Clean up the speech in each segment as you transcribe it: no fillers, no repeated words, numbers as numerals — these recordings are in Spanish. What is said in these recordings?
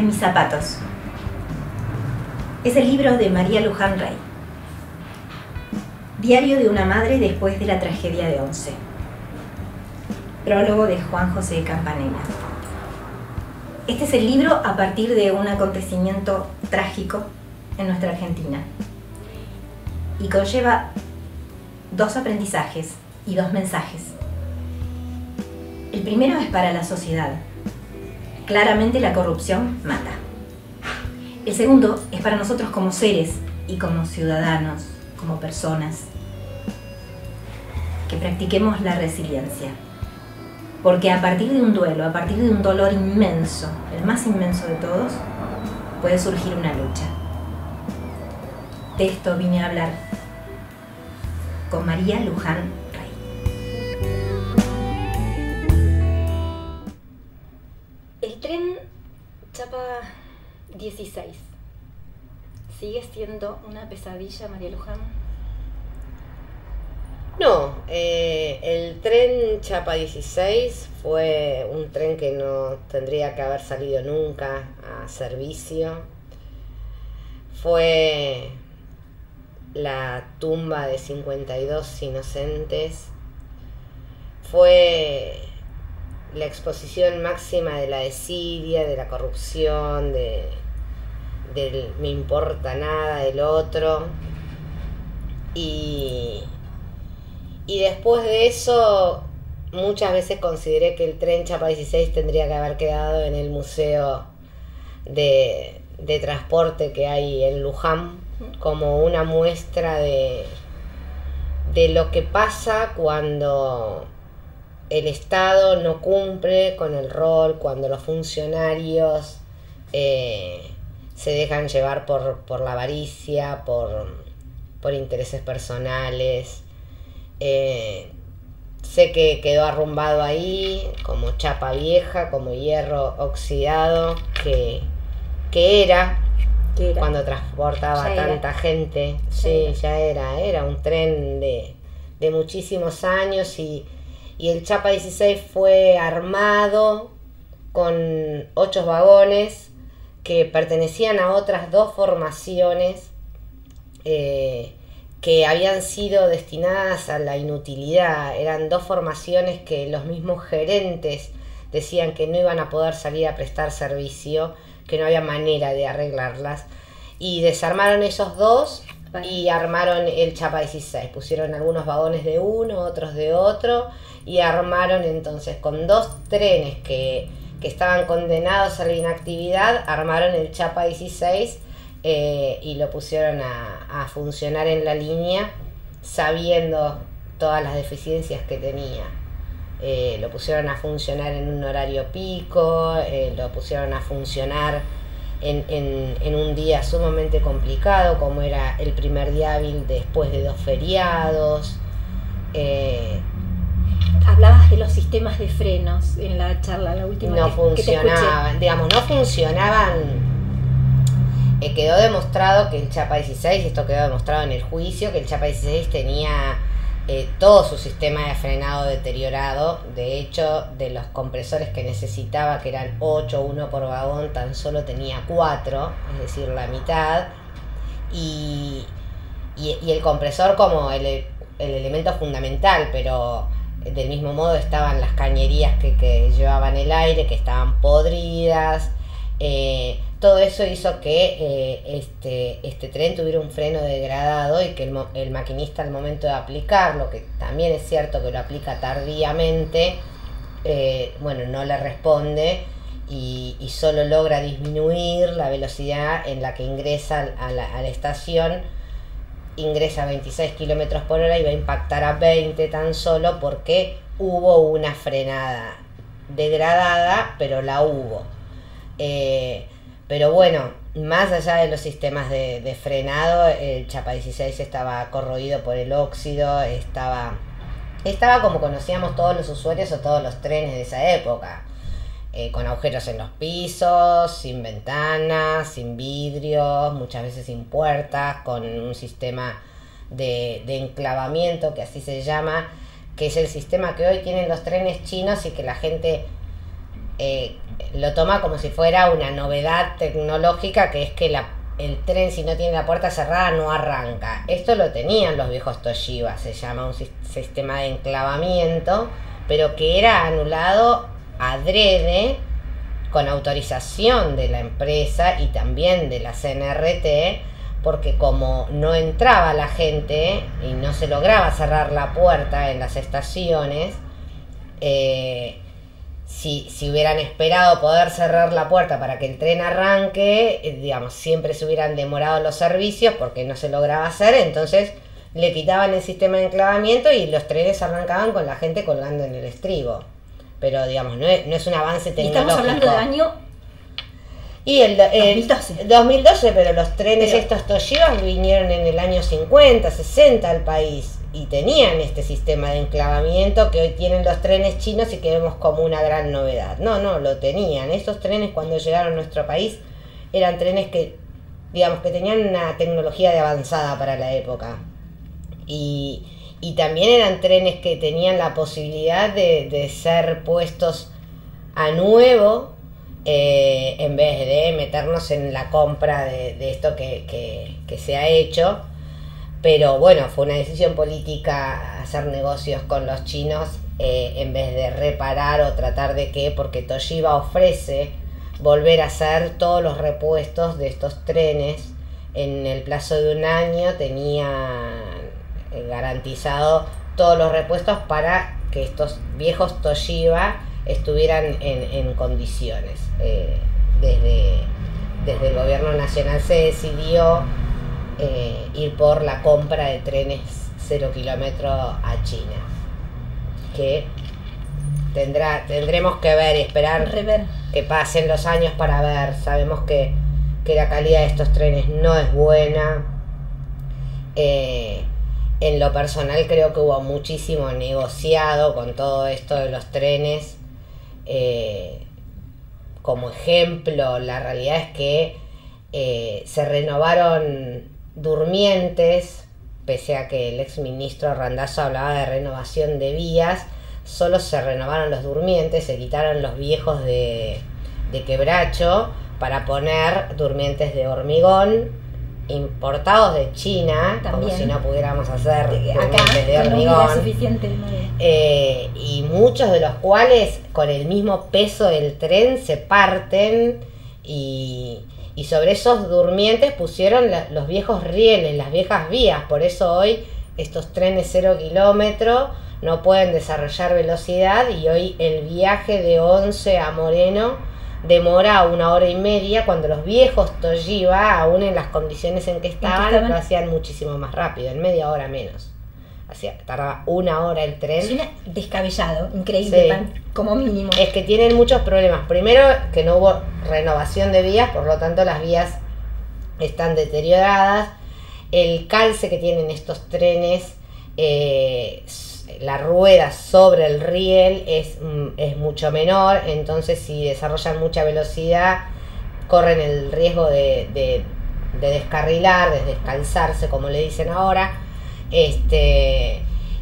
en mis zapatos. Es el libro de María Luján Rey. Diario de una madre después de la tragedia de Once. Prólogo de Juan José Campanella. Este es el libro a partir de un acontecimiento trágico en nuestra Argentina y conlleva dos aprendizajes y dos mensajes. El primero es para la sociedad. Claramente la corrupción mata. El segundo es para nosotros como seres y como ciudadanos, como personas, que practiquemos la resiliencia. Porque a partir de un duelo, a partir de un dolor inmenso, el más inmenso de todos, puede surgir una lucha. De esto vine a hablar con María Luján Rey. El tren Chapa 16. ¿Sigue siendo una pesadilla, María Luján? No, el tren Chapa 16 fue un tren que no tendría que haber salido nunca a servicio. Fue la tumba de 52 inocentes. Fue la exposición máxima de la desidia, de la corrupción, del me importa nada del otro. Y después de eso, muchas veces consideré que el tren Chapa 16 tendría que haber quedado en el museo de transporte que hay en Luján, como una muestra de lo que pasa cuando el Estado no cumple con el rol, cuando los funcionarios se dejan llevar por la avaricia, por intereses personales. Sé que quedó arrumbado ahí como chapa vieja, como hierro oxidado que era cuando transportaba tanta gente. Sí, ya era un tren de muchísimos años y el Chapa 16 fue armado con 8 vagones que pertenecían a otras 2 formaciones que habían sido destinadas a la inutilidad. Eran 2 formaciones que los mismos gerentes decían que no iban a poder salir a prestar servicio, que no había manera de arreglarlas, y desarmaron esos 2 y armaron el Chapa 16. Pusieron algunos vagones de uno, otros de otro, y armaron entonces con 2 trenes que estaban condenados a la inactividad, armaron el Chapa 16 y lo pusieron a funcionar en la línea, sabiendo todas las deficiencias que tenía. Lo pusieron a funcionar en un horario pico, lo pusieron a funcionar en un día sumamente complicado, como era el primer día hábil después de 2 feriados. Hablabas de los sistemas de frenos en la charla, la última no que te escuché. No funcionaban. Quedó demostrado que el Chapa 16, esto quedó demostrado en el juicio, que el Chapa 16 tenía todo su sistema de frenado deteriorado. De hecho, de los compresores que necesitaba, que eran 8, uno por vagón, tan solo tenía 4, es decir, la mitad. Y el compresor como el elemento fundamental, pero del mismo modo estaban las cañerías que llevaban el aire, que estaban podridas. Todo eso hizo que este tren tuviera un freno degradado y que el maquinista al momento de aplicarlo, que también es cierto que lo aplica tardíamente, no le responde y solo logra disminuir la velocidad en la que ingresa a la estación. Ingresa a 26 kilómetros por hora y va a impactar a 20 tan solo porque hubo una frenada degradada, pero la hubo. Pero bueno, más allá de los sistemas de frenado, el Chapa 16 estaba corroído por el óxido, estaba como conocíamos todos los usuarios o todos los trenes de esa época, con agujeros en los pisos, sin ventanas, sin vidrios, muchas veces sin puertas, con un sistema de enclavamiento, que así se llama, que es el sistema que hoy tienen los trenes chinos y que la gente lo toma como si fuera una novedad tecnológica, que es que el tren, si no tiene la puerta cerrada, no arranca. Esto lo tenían los viejos Toshiba, se llama un sistema de enclavamiento, pero que era anulado adrede, con autorización de la empresa y también de la CNRT, porque como no entraba la gente y no se lograba cerrar la puerta en las estaciones, si hubieran esperado poder cerrar la puerta para que el tren arranque, digamos, siempre se hubieran demorado los servicios porque no se lograba hacer, entonces le quitaban el sistema de enclavamiento y los trenes arrancaban con la gente colgando en el estribo. Pero, digamos, no es un avance tecnológico. Estamos hablando del año... Y el 2012, pero los trenes estos Toshiba vinieron en el año 50, 60 al país y tenían este sistema de enclavamiento que hoy tienen los trenes chinos y que vemos como una gran novedad. No, lo tenían. Estos trenes, cuando llegaron a nuestro país, eran trenes que, digamos, que tenían una tecnología de avanzada para la época. Y también eran trenes que tenían la posibilidad de ser puestos a nuevo, en vez de meternos en la compra de esto que se ha hecho. Pero bueno, fue una decisión política hacer negocios con los chinos, en vez de reparar o tratar de que, porque Toshiba ofrece volver a hacer todos los repuestos de estos trenes en el plazo de un año. Tenía garantizado todos los repuestos para que estos viejos Toshiba estuvieran en condiciones. Desde el gobierno nacional se decidió ir por la compra de trenes 0 kilómetros a China, que tendremos que ver y esperar que pasen los años para ver. Sabemos que la calidad de estos trenes no es buena. En lo personal creo que hubo muchísimo negociado con todo esto de los trenes. Como ejemplo, la realidad es que se renovaron durmientes, pese a que el exministro Randazzo hablaba de renovación de vías. Solo se renovaron los durmientes, se quitaron los viejos de quebracho para poner durmientes de hormigón importados de China. También, como si no pudiéramos hacer durmientes de hormigón, suficiente, y muchos de los cuales con el mismo peso del tren se parten, y sobre esos durmientes pusieron los viejos rieles, las viejas vías. Por eso hoy estos trenes 0 kilómetros no pueden desarrollar velocidad, y hoy el viaje de Once a Moreno demora 1 hora y media, cuando los viejos Toshiba, aún en las condiciones en que estaban, lo hacían muchísimo más rápido, en media hora menos. Tardaba 1 hora el tren. Suena descabellado, increíble, sí. Como mínimo. Es que tienen muchos problemas. Primero, que no hubo renovación de vías, por lo tanto las vías están deterioradas. El calce que tienen estos trenes, la rueda sobre el riel es mucho menor, entonces si desarrollan mucha velocidad corren el riesgo de descarrilar, de descalzarse, como le dicen ahora.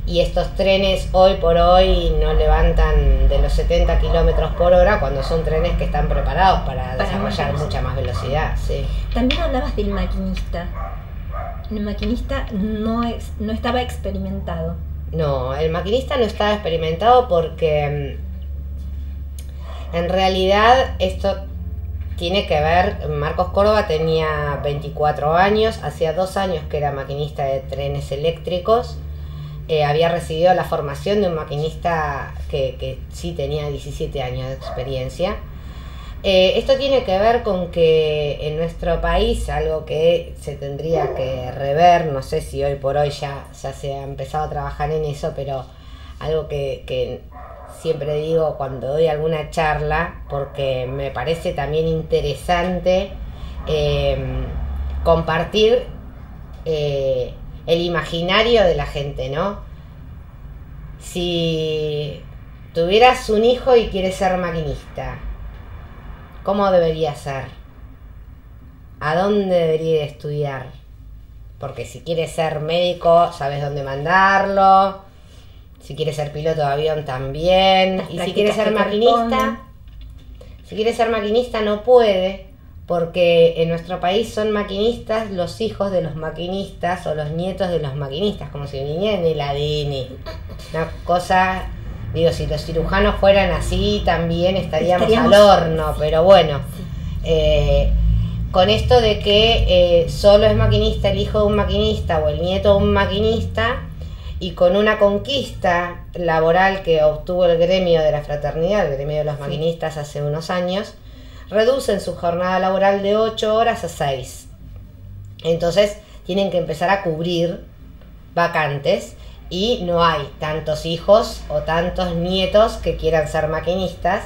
Y estos trenes hoy por hoy no levantan de los 70 kilómetros por hora, cuando son trenes que están preparados para desarrollar mucha más velocidad. Sí. También hablabas del maquinista. El maquinista no estaba experimentado. No, el maquinista no estaba experimentado porque en realidad esto tiene que ver. Marcos Córdoba tenía 24 años, hacía 2 años que era maquinista de trenes eléctricos. Había recibido la formación de un maquinista que sí tenía 17 años de experiencia. Esto tiene que ver con que en nuestro país, algo que se tendría que rever, no sé si hoy por hoy ya se ha empezado a trabajar en eso, pero algo que siempre digo cuando doy alguna charla, porque me parece también interesante compartir el imaginario de la gente, ¿no? Si tuvieras un hijo y quieres ser maquinista, ¿cómo debería ser? ¿A dónde debería estudiar? Porque si quieres ser médico, sabes dónde mandarlo. Si quieres ser piloto de avión, también. Y si quieres ser maquinista, Si quiere ser maquinista no puede, porque en nuestro país son maquinistas los hijos de los maquinistas o los nietos de los maquinistas, como si viniera en el ADN. Una cosa, digo, si los cirujanos fueran así también estaríamos al horno, pero bueno. Con esto de que solo es maquinista el hijo de un maquinista o el nieto de un maquinista, y con una conquista laboral que obtuvo el gremio de la fraternidad, el gremio de los maquinistas hace unos años, reducen su jornada laboral de 8 horas a 6. Entonces tienen que empezar a cubrir vacantes y no hay tantos hijos o tantos nietos que quieran ser maquinistas.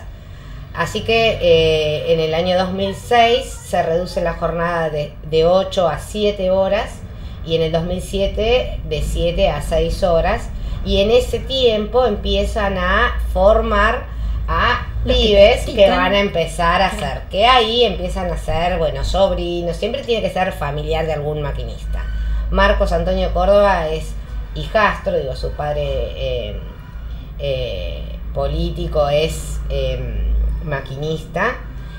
Así que en el año 2006 se reduce la jornada de 8 a 7 horas y en el 2007 de 7 a 6 horas. Y en ese tiempo empiezan a formar a pibes que van a empezar a hacer, que ahí empiezan a ser, bueno, sobrinos, siempre tiene que ser familiar de algún maquinista. Marcos Antonio Córdoba es hijastro, digo, su padre político es maquinista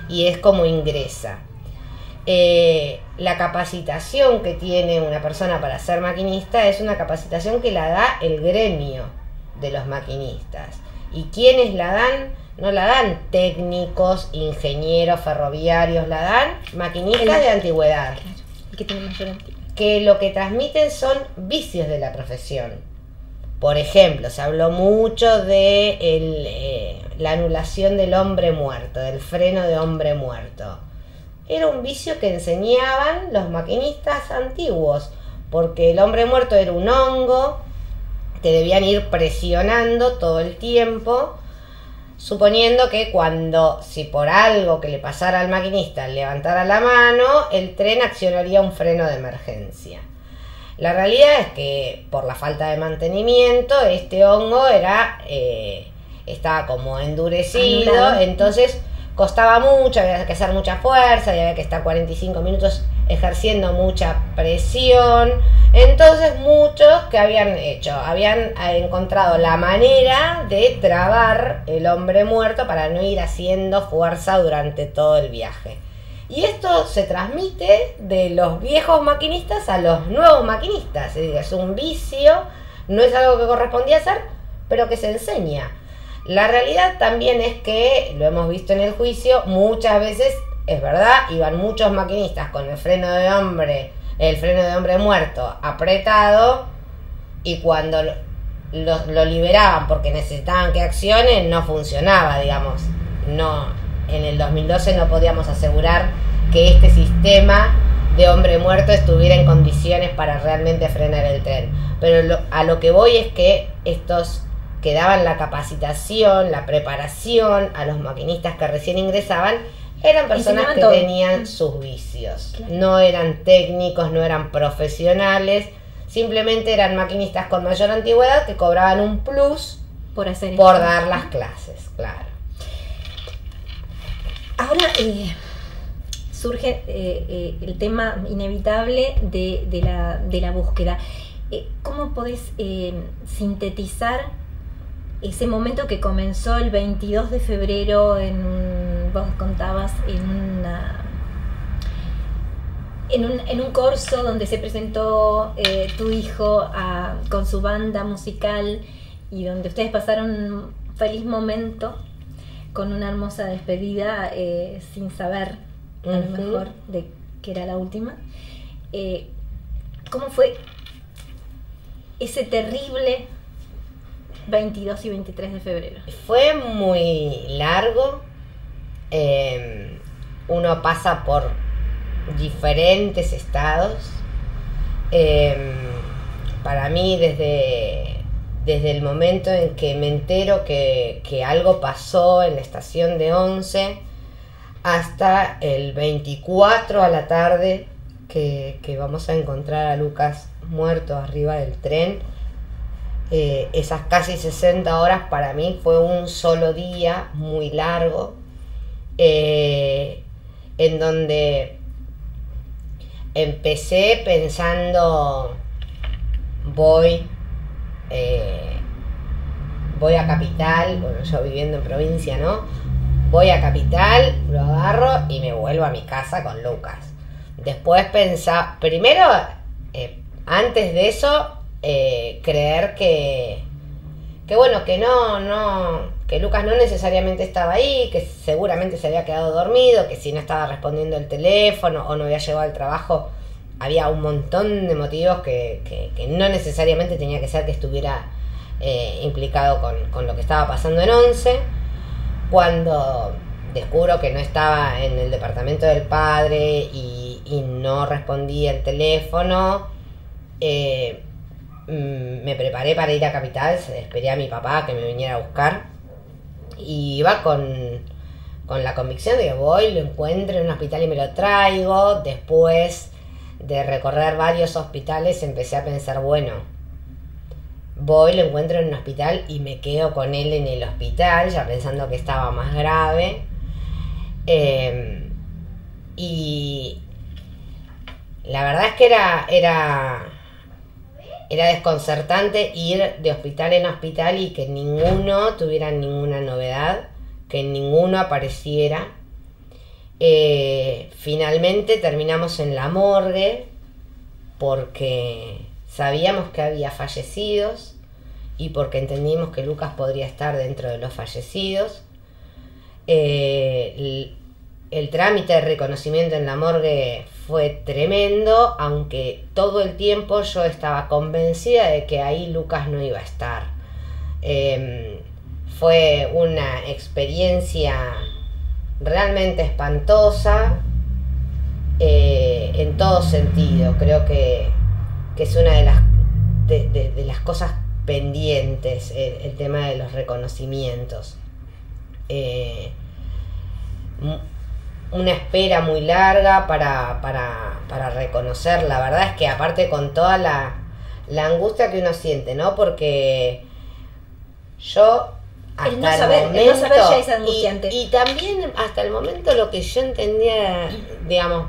y es como ingresa. La capacitación que tiene una persona para ser maquinista es una capacitación que la da el gremio de los maquinistas. ¿Y quiénes la dan? No la dan técnicos, ingenieros, ferroviarios, la dan maquinistas de antigüedad. Que tiene mayor antigüedad. Que lo que transmiten son vicios de la profesión. Por ejemplo, se habló mucho de la anulación del hombre muerto, del freno de hombre muerto. Era un vicio que enseñaban los maquinistas antiguos, porque el hombre muerto era un hongo que debían ir presionando todo el tiempo, suponiendo que si por algo que le pasara al maquinista levantara la mano, el tren accionaría un freno de emergencia. La realidad es que por la falta de mantenimiento este hongo estaba como endurecido, entonces costaba mucho, había que hacer mucha fuerza y había que estar 45 minutos ejerciendo mucha presión. Entonces muchos que habían encontrado la manera de trabar el hombre muerto para no ir haciendo fuerza durante todo el viaje. Y esto se transmite de los viejos maquinistas a los nuevos maquinistas. Es un vicio, no es algo que correspondía hacer, pero que se enseña. La realidad también es que, lo hemos visto en el juicio, muchas veces, es verdad, iban muchos maquinistas con el freno de hombre muerto apretado, y cuando lo liberaban porque necesitaban que accione, no funcionaba, digamos. No, en el 2012 no podíamos asegurar que este sistema de hombre muerto estuviera en condiciones para realmente frenar el tren. Pero a lo que voy es que estos que daban la capacitación, la preparación a los maquinistas que recién ingresaban, eran personas que tenían sus vicios. Claro. No eran técnicos, no eran profesionales, simplemente eran maquinistas con mayor antigüedad que cobraban un plus por dar las clases, claro. Ahora surge el tema inevitable de la búsqueda. ¿Cómo podés sintetizar ese momento que comenzó el 22 de febrero, vos contabas, en un corso donde se presentó tu hijo con su banda musical y donde ustedes pasaron un feliz momento con una hermosa despedida sin saber a lo mejor de que era la última? ¿Cómo fue ese terrible 22 y 23 de febrero? Fue muy largo. Uno pasa por diferentes estados. Para mí, desde el momento en que me entero que algo pasó en la estación de Once hasta el 24 a la tarde que vamos a encontrar a Lucas muerto arriba del tren, esas casi 60 horas para mí fue un solo día muy largo, en donde empecé pensando voy a Capital, bueno, yo viviendo en provincia, ¿no? voy a Capital, lo agarro y me vuelvo a mi casa con Lucas. Después pensaba, primero, antes de eso, creer que bueno, que Lucas no necesariamente estaba ahí, que seguramente se había quedado dormido, que si no estaba respondiendo el teléfono o no había llegado al trabajo, había un montón de motivos que no necesariamente tenía que ser que estuviera implicado con lo que estaba pasando en Once. Cuando descubro que no estaba en el departamento del padre y no respondía el teléfono, me preparé para ir a Capital, esperé a mi papá que me viniera a buscar y iba con la convicción de que voy, lo encuentro en un hospital y me lo traigo. Después de recorrer varios hospitales empecé a pensar, bueno, voy, lo encuentro en un hospital y me quedo con él en el hospital, ya pensando que estaba más grave. Y la verdad es que era desconcertante ir de hospital en hospital y que ninguno tuviera ninguna novedad, que ninguno apareciera. Finalmente terminamos en la morgue porque sabíamos que había fallecidos y porque entendimos que Lucas podría estar dentro de los fallecidos. El trámite de reconocimiento en la morgue fue tremendo, aunque todo el tiempo yo estaba convencida de que ahí Lucas no iba a estar. Fue una experiencia realmente espantosa en todo sentido. Creo que es una de las cosas pendientes, el tema de los reconocimientos. Una espera muy larga para reconocer. La verdad es que aparte con toda la angustia que uno siente, ¿no? Porque yo hasta el no saber ya es angustiante. Y también hasta el momento lo que yo entendía, digamos,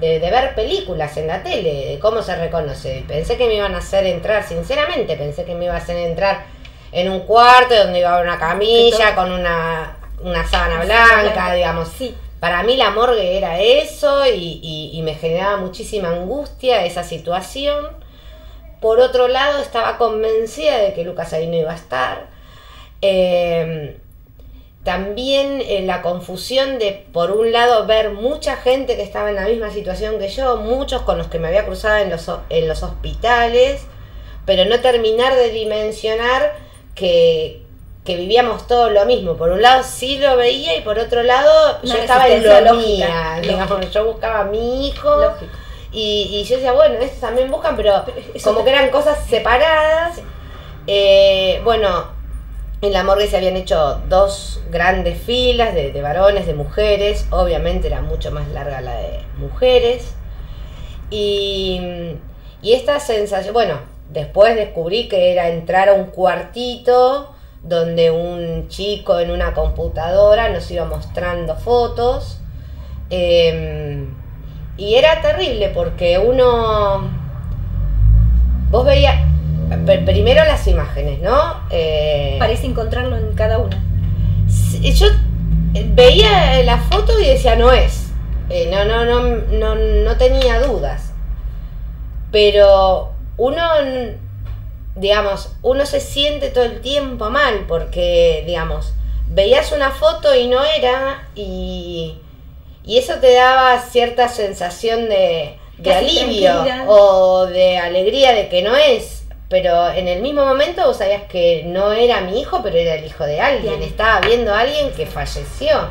de ver películas en la tele, de cómo se reconoce. Pensé que me iban a hacer entrar, sinceramente, pensé que me iba a hacer entrar en un cuarto donde iba a haber una camilla con una sábana blanca, digamos. Sí. Para mí la morgue era eso y me generaba muchísima angustia esa situación. Por otro lado, estaba convencida de que Lucas ahí no iba a estar. También la confusión de, por un lado, ver mucha gente que estaba en la misma situación que yo, muchos con los que me había cruzado en los hospitales, pero no terminar de dimensionar que vivíamos todo lo mismo. Por un lado sí lo veía y por otro lado yo estaba en lo mía, digamos, yo buscaba a mi hijo y yo decía, bueno, estos también buscan, pero como que eran cosas separadas. Bueno, en la morgue se habían hecho 2 grandes filas de varones, de mujeres. Obviamente era mucho más larga la de mujeres. Y esta sensación, bueno, después descubrí que era entrar a un cuartito donde un chico en una computadora nos iba mostrando fotos. Y era terrible porque vos veías primero las imágenes, ¿no? Parece encontrarlo en cada una. Yo veía la foto y decía, no es. No tenía dudas. Pero uno se siente todo el tiempo mal porque, digamos, veías una foto y no era, y eso te daba cierta sensación de alivio o de alegría de que no es. Pero en el mismo momento vos sabías que no era mi hijo, pero era el hijo de alguien. Estaba viendo a alguien que falleció.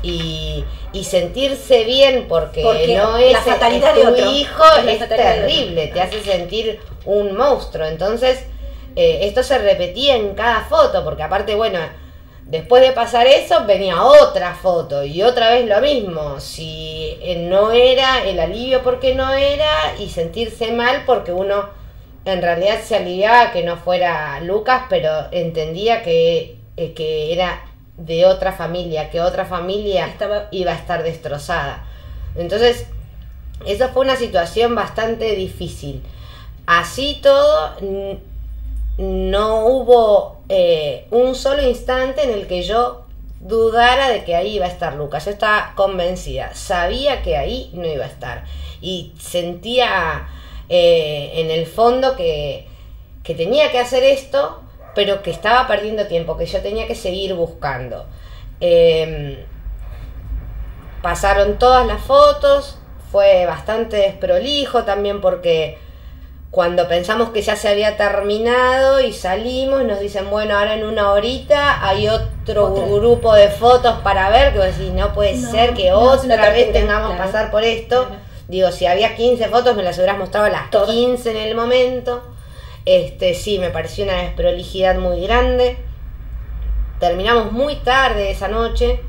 Y sentirse bien porque no es tu hijo es terrible, te hace sentir un monstruo. Entonces esto se repetía en cada foto, porque aparte, bueno, después de pasar eso venía otra foto y otra vez lo mismo. Si no era, el alivio porque no era, y sentirse mal porque uno en realidad se aliviaba que no fuera Lucas, pero entendía que era de otra familia, que otra familia iba a estar destrozada. Entonces, eso fue una situación bastante difícil. Así todo, no hubo un solo instante en el que yo dudara de que ahí iba a estar Lucas. Yo estaba convencida, sabía que ahí no iba a estar. Y sentía en el fondo que tenía que hacer esto, pero que estaba perdiendo tiempo, que yo tenía que seguir buscando. Pasaron todas las fotos, fue bastante desprolijo también porque cuando pensamos que ya se había terminado y salimos, nos dicen, bueno, ahora en una horita hay otro grupo de fotos para ver, que vos decís, no puede ser que otra vez tengamos que pasar por esto. Claro. Digo, si había 15 fotos me las hubieras mostrado las 15 en el momento. Sí, me pareció una desprolijidad muy grande. Terminamos muy tarde esa noche.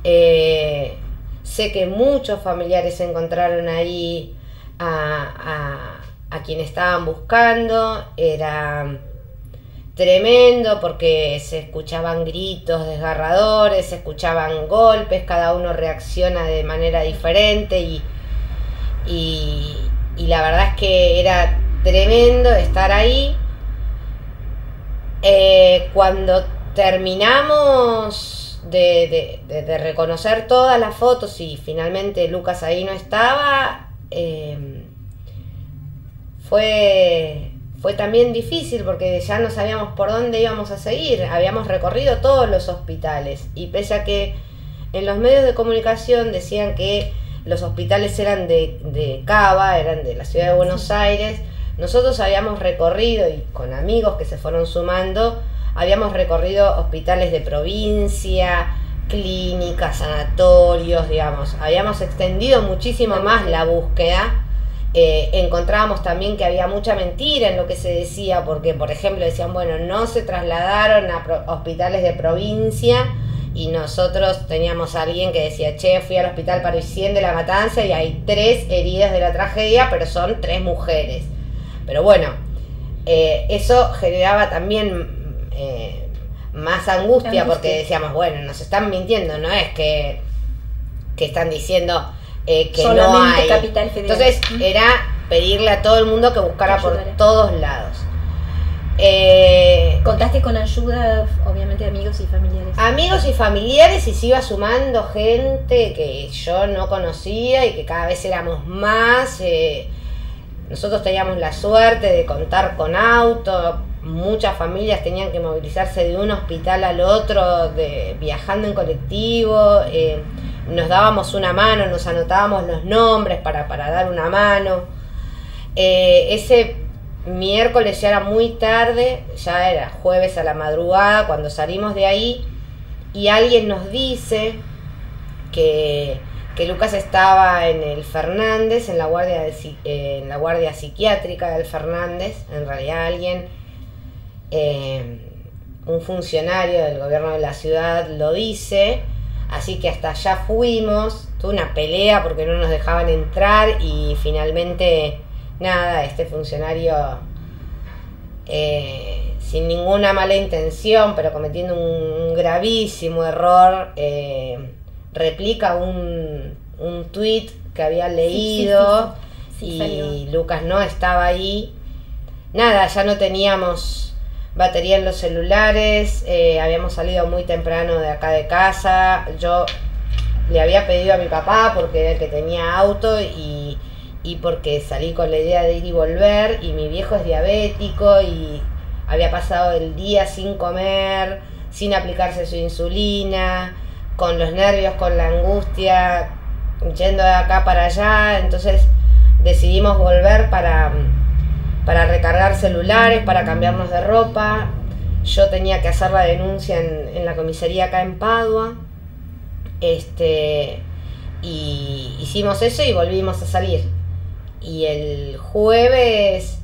Sé que muchos familiares encontraron ahí a quien estaban buscando. Era tremendo porque se escuchaban gritos desgarradores, se escuchaban golpes, cada uno reacciona de manera diferente y la verdad es que era tremendo estar ahí. Cuando terminamos de reconocer todas las fotos y finalmente Lucas ahí no estaba, fue también difícil porque ya no sabíamos por dónde íbamos a seguir. Habíamos recorrido todos los hospitales y pese a que en los medios de comunicación decían que los hospitales eran de Cava, eran de la ciudad de Buenos Aires, nosotros habíamos recorrido, y con amigos que se fueron sumando, habíamos recorrido hospitales de provincia, clínicas, sanatorios, digamos, habíamos extendido muchísimo más la búsqueda. Encontrábamos también que había mucha mentira en lo que se decía, porque por ejemplo decían, bueno, no se trasladaron a hospitales de provincia, y nosotros teníamos a alguien que decía, che, fui al hospital parisien de La Matanza y hay 3 heridas de la tragedia, pero son 3 mujeres. Pero bueno, eso generaba también más angustia, porque decíamos, bueno, nos están mintiendo, no es que están diciendo que solamente no hay. Capital Federal. Entonces era pedirle a todo el mundo que buscara por todos lados. ¿Contaste con ayuda, obviamente, de amigos y familiares? Amigos y familiares, y se iba sumando gente que yo no conocía y que cada vez éramos más. Nosotros teníamos la suerte de contar con auto. Muchas familias tenían que movilizarse de un hospital al otro, viajando en colectivo. Nos dábamos una mano, nos anotábamos los nombres para dar una mano. Ese miércoles ya era muy tarde, ya era jueves a la madrugada cuando salimos de ahí, y alguien nos dice que Lucas estaba en el Fernández, en la guardia psiquiátrica del Fernández. En realidad alguien, un funcionario del gobierno de la ciudad lo dice, así que hasta allá fuimos. Tuve una pelea porque no nos dejaban entrar y finalmente nada, este funcionario, sin ninguna mala intención, pero cometiendo un gravísimo error, replica un tuit que había leído. Sí, y Lucas no estaba ahí. Nada, ya no teníamos batería en los celulares, habíamos salido muy temprano de acá de casa. Yo le había pedido a mi papá, porque era el que tenía auto, y porque salí con la idea de ir y volver, y mi viejo es diabético y había pasado el día sin comer, sin aplicarse su insulina, con los nervios, con la angustia, yendo de acá para allá. Entonces decidimos volver para recargar celulares, para cambiarnos de ropa. Yo tenía que hacer la denuncia en la comisaría acá en Padua. Y hicimos eso y volvimos a salir. Y el jueves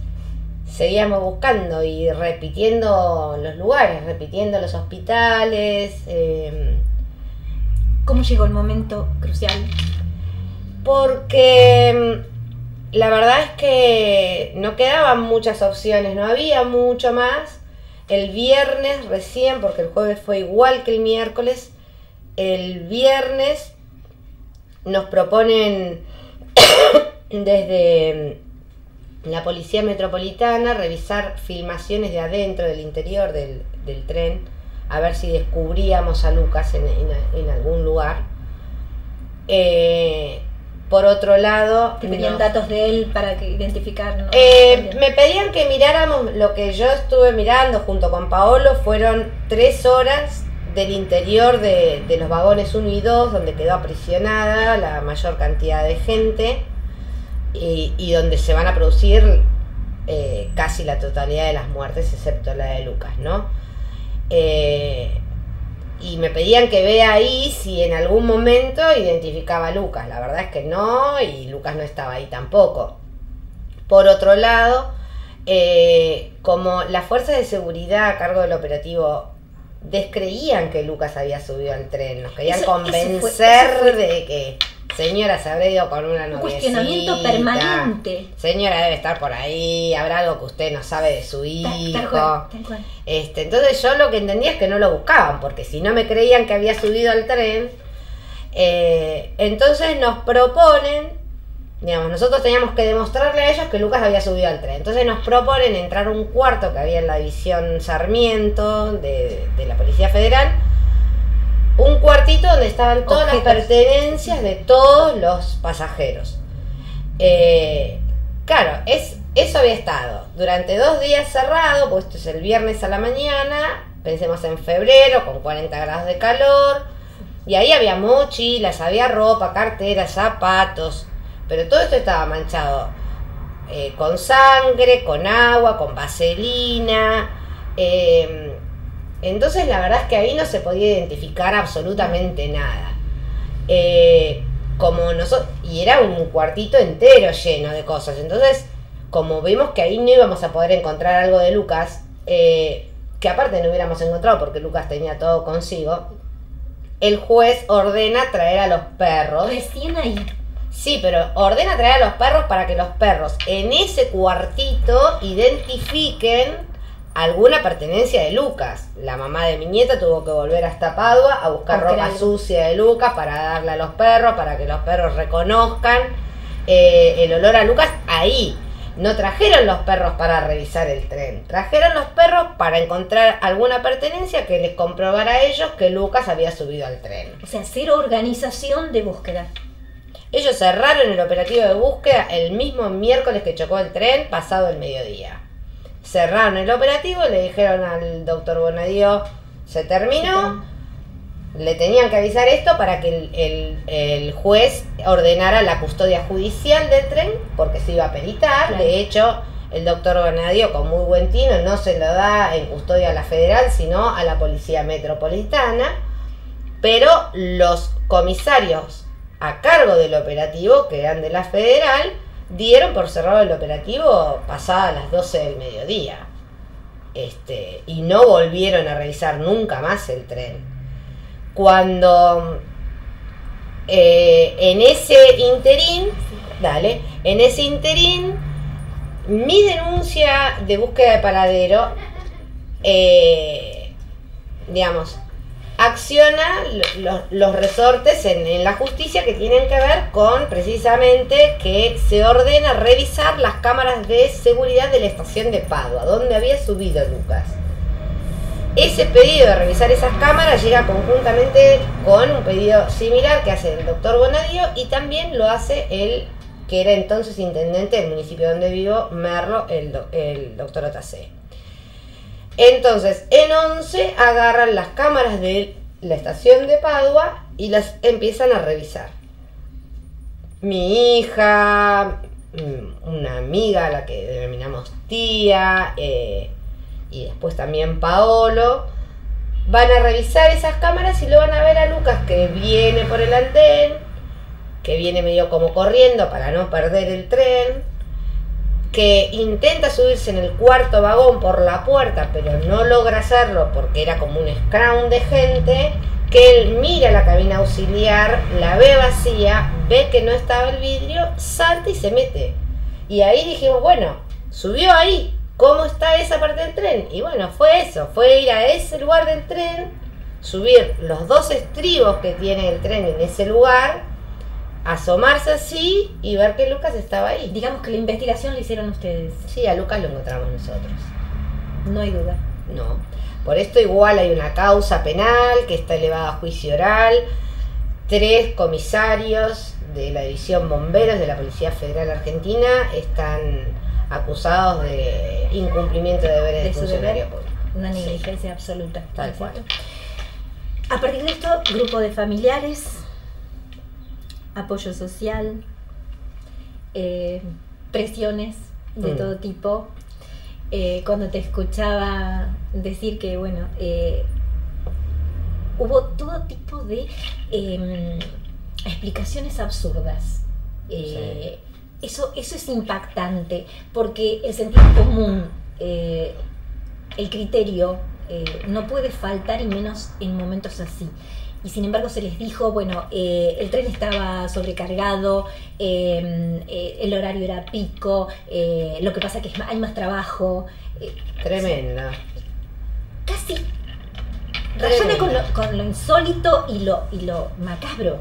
seguíamos buscando y repitiendo los lugares, repitiendo los hospitales. ¿Cómo llegó el momento crucial? Porque la verdad es que no quedaban muchas opciones, no había mucho más. El viernes recién, porque el jueves fue igual que el miércoles, el viernes nos proponen desde la Policía Metropolitana revisar filmaciones de adentro, del interior del tren, a ver si descubríamos a Lucas en algún lugar. Por otro lado... ¿Te pedían datos de él para que identificarnos? Me pedían que miráramos lo que yo estuve mirando junto con Paolo. Fueron 3 horas del interior de los vagones 1 y 2, donde quedó aprisionada la mayor cantidad de gente y donde se van a producir casi la totalidad de las muertes, excepto la de Lucas, ¿no? Y me pedían que vea ahí si en algún momento identificaba a Lucas. La verdad es que no, y Lucas no estaba ahí tampoco. Por otro lado, como las fuerzas de seguridad a cargo del operativo descreían que Lucas había subido al tren, nos querían convencer de que señora se habrá ido con una noviecita. Un cuestionamiento permanente. Señora debe estar por ahí, habrá algo que usted no sabe de su hijo. Tal cual. Entonces yo lo que entendía es que no lo buscaban, porque si no me creían que había subido al tren, entonces nos proponen, digamos, nosotros teníamos que demostrarle a ellos que Lucas había subido al tren. Entonces nos proponen entrar a un cuarto que había en la división Sarmiento de la Policía Federal. Un cuartito donde estaban todas las pertenencias de todos los pasajeros. Claro, eso había estado durante 2 días cerrado, pues esto es el viernes a la mañana, pensemos en febrero, con 40 grados de calor, y ahí había mochilas, había ropa, carteras, zapatos, pero todo esto estaba manchado con sangre, con agua, con vaselina. Entonces la verdad es que ahí no se podía identificar absolutamente nada. Y era un cuartito entero lleno de cosas. Entonces, como vimos que ahí no íbamos a poder encontrar algo de Lucas, que aparte no hubiéramos encontrado porque Lucas tenía todo consigo, el juez ordena traer a los perros. Recién ahí. Sí, pero ordena traer a los perros para que los perros en ese cuartito identifiquen alguna pertenencia de Lucas. La mamá de mi nieta tuvo que volver hasta Padua a buscar ropa sucia de Lucas para darle a los perros, para que los perros reconozcan el olor a Lucas ahí. No trajeron los perros para revisar el tren, trajeron los perros para encontrar alguna pertenencia que les comprobara a ellos que Lucas había subido al tren. O sea, 0 organización de búsqueda. Ellos cerraron el operativo de búsqueda el mismo miércoles que chocó el tren, pasado el mediodía. Cerraron el operativo, le dijeron al doctor Bonadío, se terminó, le tenían que avisar esto para que el juez ordenara la custodia judicial del tren, porque se iba a peritar. Claro. De hecho, el doctor Bonadío, con muy buen tino, no se lo da en custodia a la federal, sino a la policía metropolitana, pero los comisarios a cargo del operativo, que eran de la federal, dieron por cerrado el operativo pasadas las 12 del mediodía. Y no volvieron a revisar nunca más el tren. Cuando en ese interín, mi denuncia de búsqueda de paradero, acciona los resortes en la justicia que tienen que ver con precisamente que se ordena revisar las cámaras de seguridad de la estación de Padua, donde había subido Lucas. Ese pedido de revisar esas cámaras llega conjuntamente con un pedido similar que hace el doctor Bonadío, y también lo hace el que era entonces intendente del municipio donde vivo, Merlo, el doctor Otacé. Entonces, en 11 agarran las cámaras de la estación de Padua y las empiezan a revisar. Mi hija, una amiga a la que denominamos tía, y después también Paolo, van a revisar esas cámaras y lo van a ver a Lucas, que viene por el andén, que viene medio como corriendo para no perder el tren, que intenta subirse en el cuarto vagón por la puerta, pero no logra hacerlo porque era como un scrum de gente, que él mira la cabina auxiliar, la ve vacía, ve que no estaba el vidrio, salta y se mete. Y ahí dijimos, bueno, subió ahí, ¿cómo está esa parte del tren? Y bueno, fue eso, fue ir a ese lugar del tren, subir los 2 estribos que tiene el tren en ese lugar, asomarse así y ver que Lucas estaba ahí. Digamos que la investigación la hicieron ustedes. Sí, a Lucas lo encontramos nosotros. No hay duda. No. Por esto igual hay una causa penal que está elevada a juicio oral. 3 comisarios de la División Bomberos de la Policía Federal Argentina están acusados de incumplimiento de deberes de funcionario público. Una negligencia absoluta. Tal cual. A partir de esto, grupo de familiares, apoyo social, presiones de todo tipo. Cuando te escuchaba decir que, bueno, hubo todo tipo de explicaciones absurdas. Sí. Eso es impactante, porque el sentido común, el criterio, no puede faltar, y menos en momentos así. Y sin embargo se les dijo, bueno, el tren estaba sobrecargado, el horario era pico, lo que pasa que hay más trabajo. Tremendo. Casi rayona con lo insólito y lo macabro.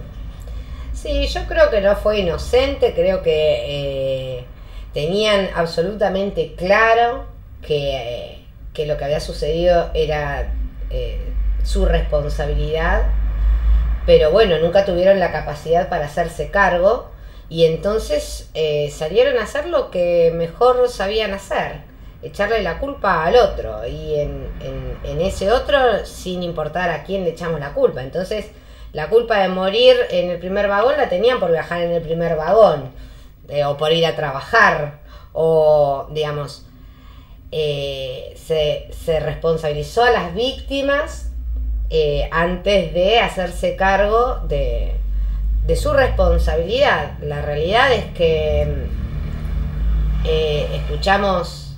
Sí, yo creo que no fue inocente, creo que tenían absolutamente claro que lo que había sucedido era su responsabilidad, pero bueno, nunca tuvieron la capacidad para hacerse cargo, y entonces salieron a hacer lo que mejor sabían hacer, echarle la culpa al otro, y en ese otro sin importar a quién le echamos la culpa. Entonces la culpa de morir en el primer vagón la tenían por viajar en el primer vagón, o por ir a trabajar, o digamos, se responsabilizó a las víctimas antes de hacerse cargo de su responsabilidad. La realidad es que escuchamos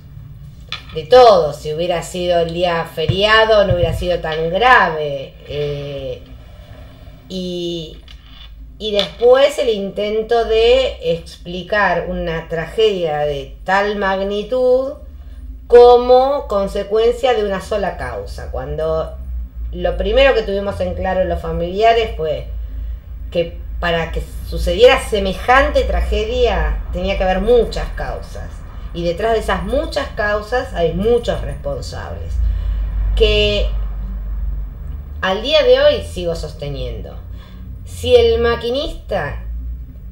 de todo. Si hubiera sido el día feriado no hubiera sido tan grave, y después el intento de explicar una tragedia de tal magnitud como consecuencia de una sola causa, cuando lo primero que tuvimos en claro los familiares fue que para que sucediera semejante tragedia tenía que haber muchas causas, y detrás de esas muchas causas hay muchos responsables, que al día de hoy sigo sosteniendo. Si el maquinista,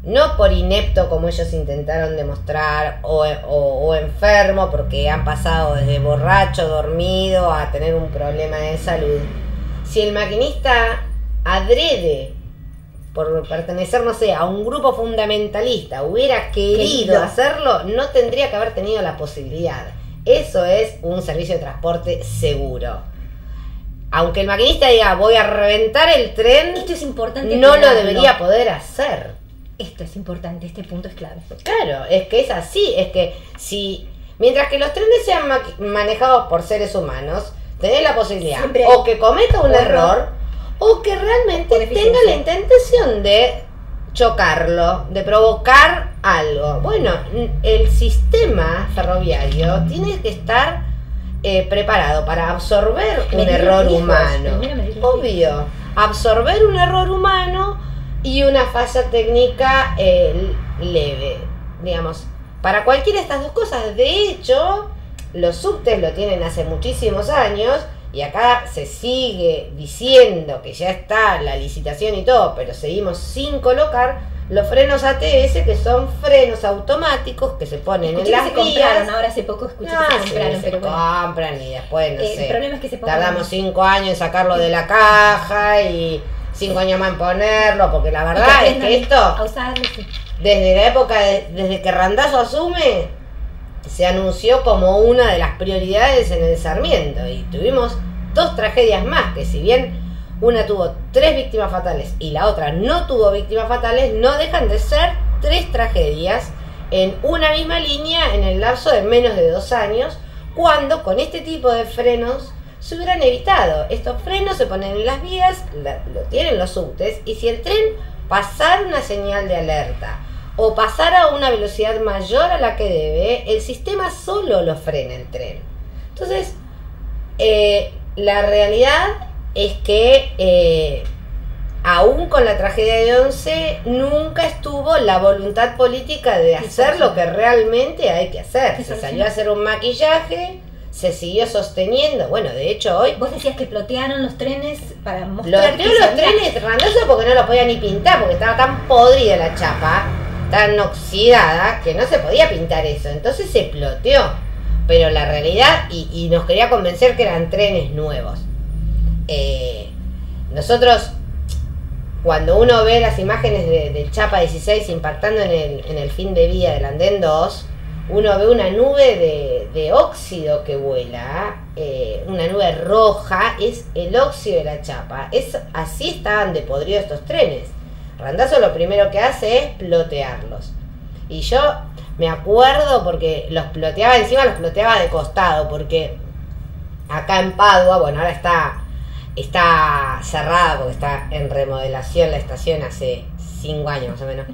no por inepto como ellos intentaron demostrar, o enfermo porque han pasado desde borracho, dormido, a tener un problema de salud, si el maquinista adrede por pertenecer, no sé, a un grupo fundamentalista hubiera querido hacerlo, no tendría que haber tenido la posibilidad. Eso es un servicio de transporte seguro. Aunque el maquinista diga voy a reventar el tren, esto es importante, no lo debería poder hacer. Esto es importante, este punto es clave. Claro, es que es así, es que si mientras que los trenes sean manejados por seres humanos, tenés la posibilidad o que cometa un error, o que realmente tenga la intención de chocarlo, de provocar algo. Bueno, el sistema ferroviario tiene que estar preparado para absorber un error humano. Obvio, absorber un error humano y una falla técnica leve, digamos, para cualquiera de estas dos cosas. De hecho, los subtes lo tienen hace muchísimos años, y acá se sigue diciendo que ya está la licitación y todo, pero seguimos sin colocar los frenos ATS, que son frenos automáticos que se ponen en las vías. Ahora hace poco escuché que se compraron, pero bueno, compran y después, no sé, el problema es que se tardamos 5 años en sacarlo de la caja y 5 años más en ponerlo, porque la verdad es que esto, desde la época, desde que Randazzo asume, se anunció como una de las prioridades en el Sarmiento, y tuvimos 2 tragedias más, que si bien una tuvo 3 víctimas fatales y la otra no tuvo víctimas fatales, no dejan de ser 3 tragedias en una misma línea en el lapso de menos de 2 años, cuando con este tipo de frenos se hubieran evitado. Estos frenos se ponen en las vías, lo tienen los subtes, y si el tren pasara una señal de alerta o pasara a una velocidad mayor a la que debe, el sistema solo lo frena el tren. Entonces, la realidad es que aún con la tragedia de Once, nunca estuvo la voluntad política de hacer lo que realmente hay que hacer. Se salió a hacer un maquillaje, se siguió sosteniendo. Bueno, de hecho hoy... Vos decías que plotearon los trenes para mostrar Ploteó los trenes Randazzo porque no los podía ni pintar, porque estaba tan podrida la chapa, tan oxidada, que no se podía pintar eso. Entonces se ploteó. Pero la realidad, y nos quería convencer que eran trenes nuevos. Nosotros, cuando uno ve las imágenes del Chapa 16 impactando en el fin de vía del andén 2, uno ve una nube de óxido que vuela, una nube roja, es el óxido de la chapa. Así estaban de podridos estos trenes. Randazzo lo primero que hace es plotearlos. Y yo me acuerdo porque los ploteaba de costado, porque acá en Padua, bueno, ahora está cerrada porque está en remodelación la estación hace 5 años más o menos.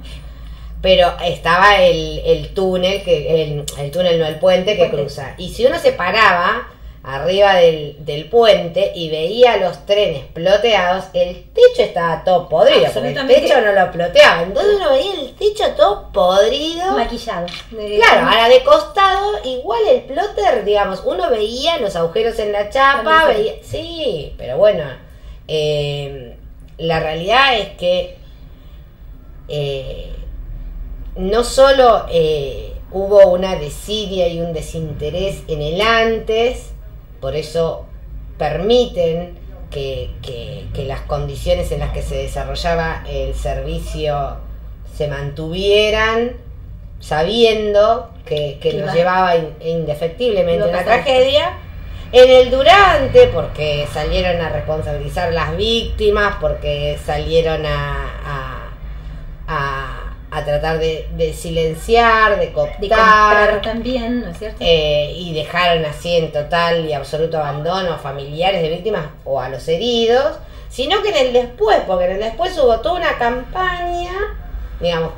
Pero estaba el túnel, el túnel no, el puente que cruza. Y si uno se paraba arriba del puente y veía los trenes ploteados, el techo estaba todo podrido, porque el techo no lo ploteaba. Entonces uno veía el techo todo podrido. Maquillado. Claro, ahora de costado, igual el plotter, digamos, uno veía los agujeros en la chapa, veía... Sí, pero bueno, la realidad es que... no solo hubo una desidia y un desinterés en el antes, por eso permiten que las condiciones en las que se desarrollaba el servicio se mantuvieran, sabiendo que nos llevaba indefectamente a una tragedia. En el durante, porque salieron a responsabilizar las víctimas, porque salieron a tratar de silenciar, de cooptar también, ¿no es cierto? Y dejaron así en total y absoluto abandono a familiares de víctimas o a los heridos, sino que en el después, porque en el después hubo toda una campaña, digamos,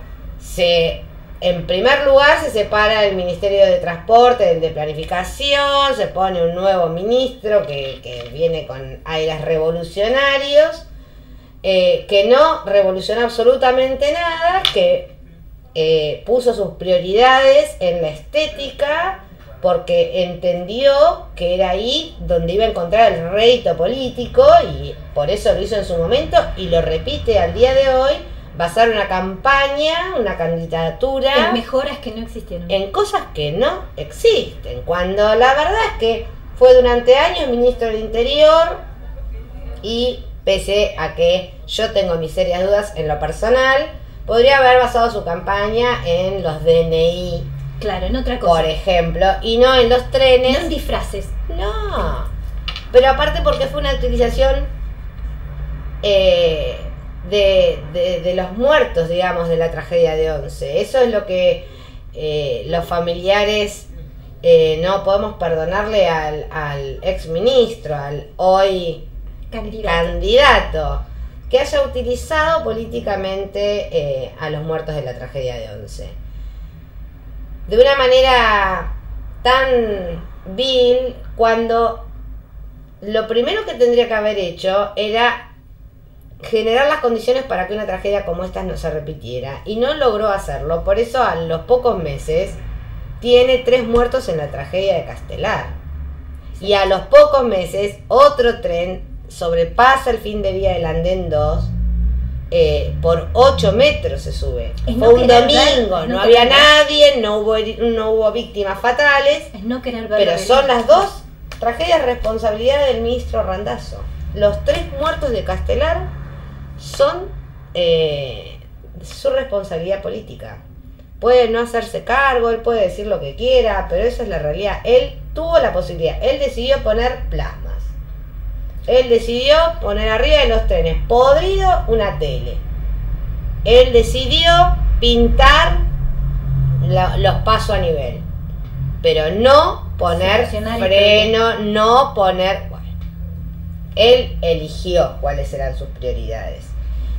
en primer lugar se separa el Ministerio de Transporte del de Planificación, se pone un nuevo ministro que viene con aires revolucionarios, que no revolucionó absolutamente nada, que puso sus prioridades en la estética porque entendió que era ahí donde iba a encontrar el rédito político, y por eso lo hizo en su momento y lo repite al día de hoy, basar una campaña, una candidatura en mejoras que no existieron, en cosas que no existen, cuando la verdad es que fue durante años ministro del Interior, y pese a que yo tengo mis serias dudas en lo personal, podría haber basado su campaña en los DNI. Claro, en otra cosa. Por ejemplo, y no en los trenes. No en disfraces. No. Pero aparte porque fue una utilización de los muertos, digamos, de la tragedia de Once. Eso es lo que los familiares no podemos perdonarle al exministro, al hoy candidato, que haya utilizado políticamente a los muertos de la tragedia de Once de una manera tan vil, cuando lo primero que tendría que haber hecho era generar las condiciones para que una tragedia como esta no se repitiera, y no logró hacerlo. Por eso a los pocos meses tiene 3 muertos en la tragedia de Castelar, y a los pocos meses otro tren sobrepasa el fin de vía del andén 2, por 8 metros se sube. Fue un domingo, no había nadie, no hubo víctimas fatales, pero son las 2 tragedias responsabilidad del ministro Randazzo. Los 3 muertos de Castelar son su responsabilidad política. Puede no hacerse cargo, él puede decir lo que quiera, pero esa es la realidad. Él tuvo la posibilidad, él decidió poner plasmas. Él decidió poner arriba de los trenes podrido una tele. Él decidió pintar los pasos a nivel. Pero no poner freno, no poner... Bueno, él eligió cuáles eran sus prioridades.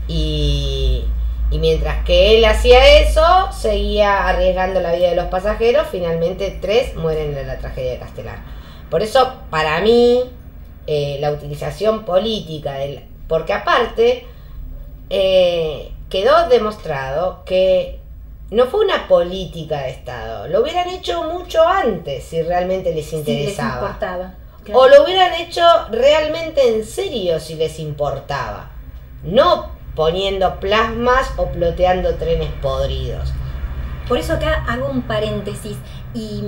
Y mientras que él hacía eso, seguía arriesgando la vida de los pasajeros. Finalmente 3 mueren en la tragedia de Castelar. Por eso, para mí... la utilización política porque aparte quedó demostrado que no fue una política de Estado. Lo hubieran hecho mucho antes si realmente les interesaba. Sí, les importaba. Claro. O lo hubieran hecho realmente en serio si les importaba. No poniendo plasmas o ploteando trenes podridos. Por eso acá hago un paréntesis y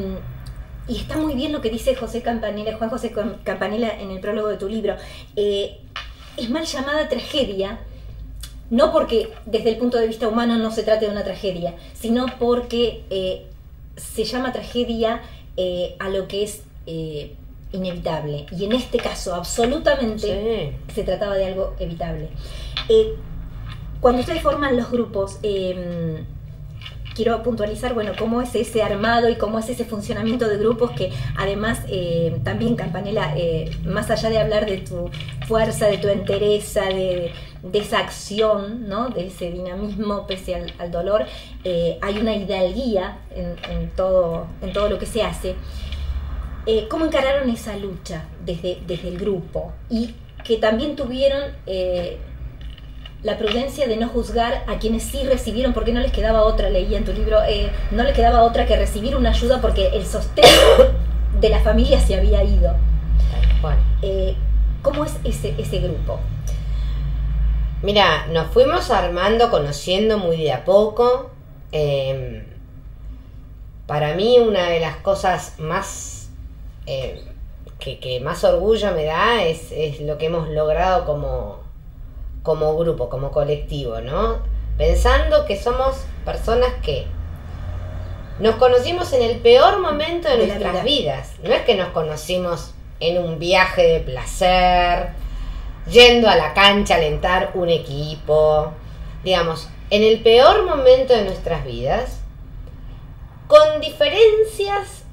está muy bien lo que dice José Campanella, Juan José Campanella en el prólogo de tu libro. Es mal llamada tragedia, no porque desde el punto de vista humano no se trate de una tragedia, sino porque se llama tragedia a lo que es inevitable. Y en este caso, absolutamente, sí, se trataba de algo evitable. Cuando ustedes forman los grupos, quiero puntualizar, bueno, cómo es ese armado y cómo es ese funcionamiento de grupos que además también Campanella, más allá de hablar de tu fuerza, de tu entereza, de esa acción, ¿no? De ese dinamismo pese al dolor, hay una hidalguía en todo lo que se hace. ¿Cómo encararon esa lucha desde el grupo? Y que también tuvieron la prudencia de no juzgar a quienes sí recibieron, porque no les quedaba otra, leía en tu libro, no les quedaba otra que recibir una ayuda porque el sostén de la familia se había ido. ¿Cómo es ese grupo? Mira, nos fuimos armando, conociendo muy de a poco. Para mí una de las cosas más que más orgullo me da es lo que hemos logrado como grupo, como colectivo, ¿no? Pensando que somos personas que nos conocimos en el peor momento de nuestras vidas. No es que nos conocimos en un viaje de placer, yendo a la cancha a alentar un equipo, digamos, en el peor momento de nuestras vidas, con diferencias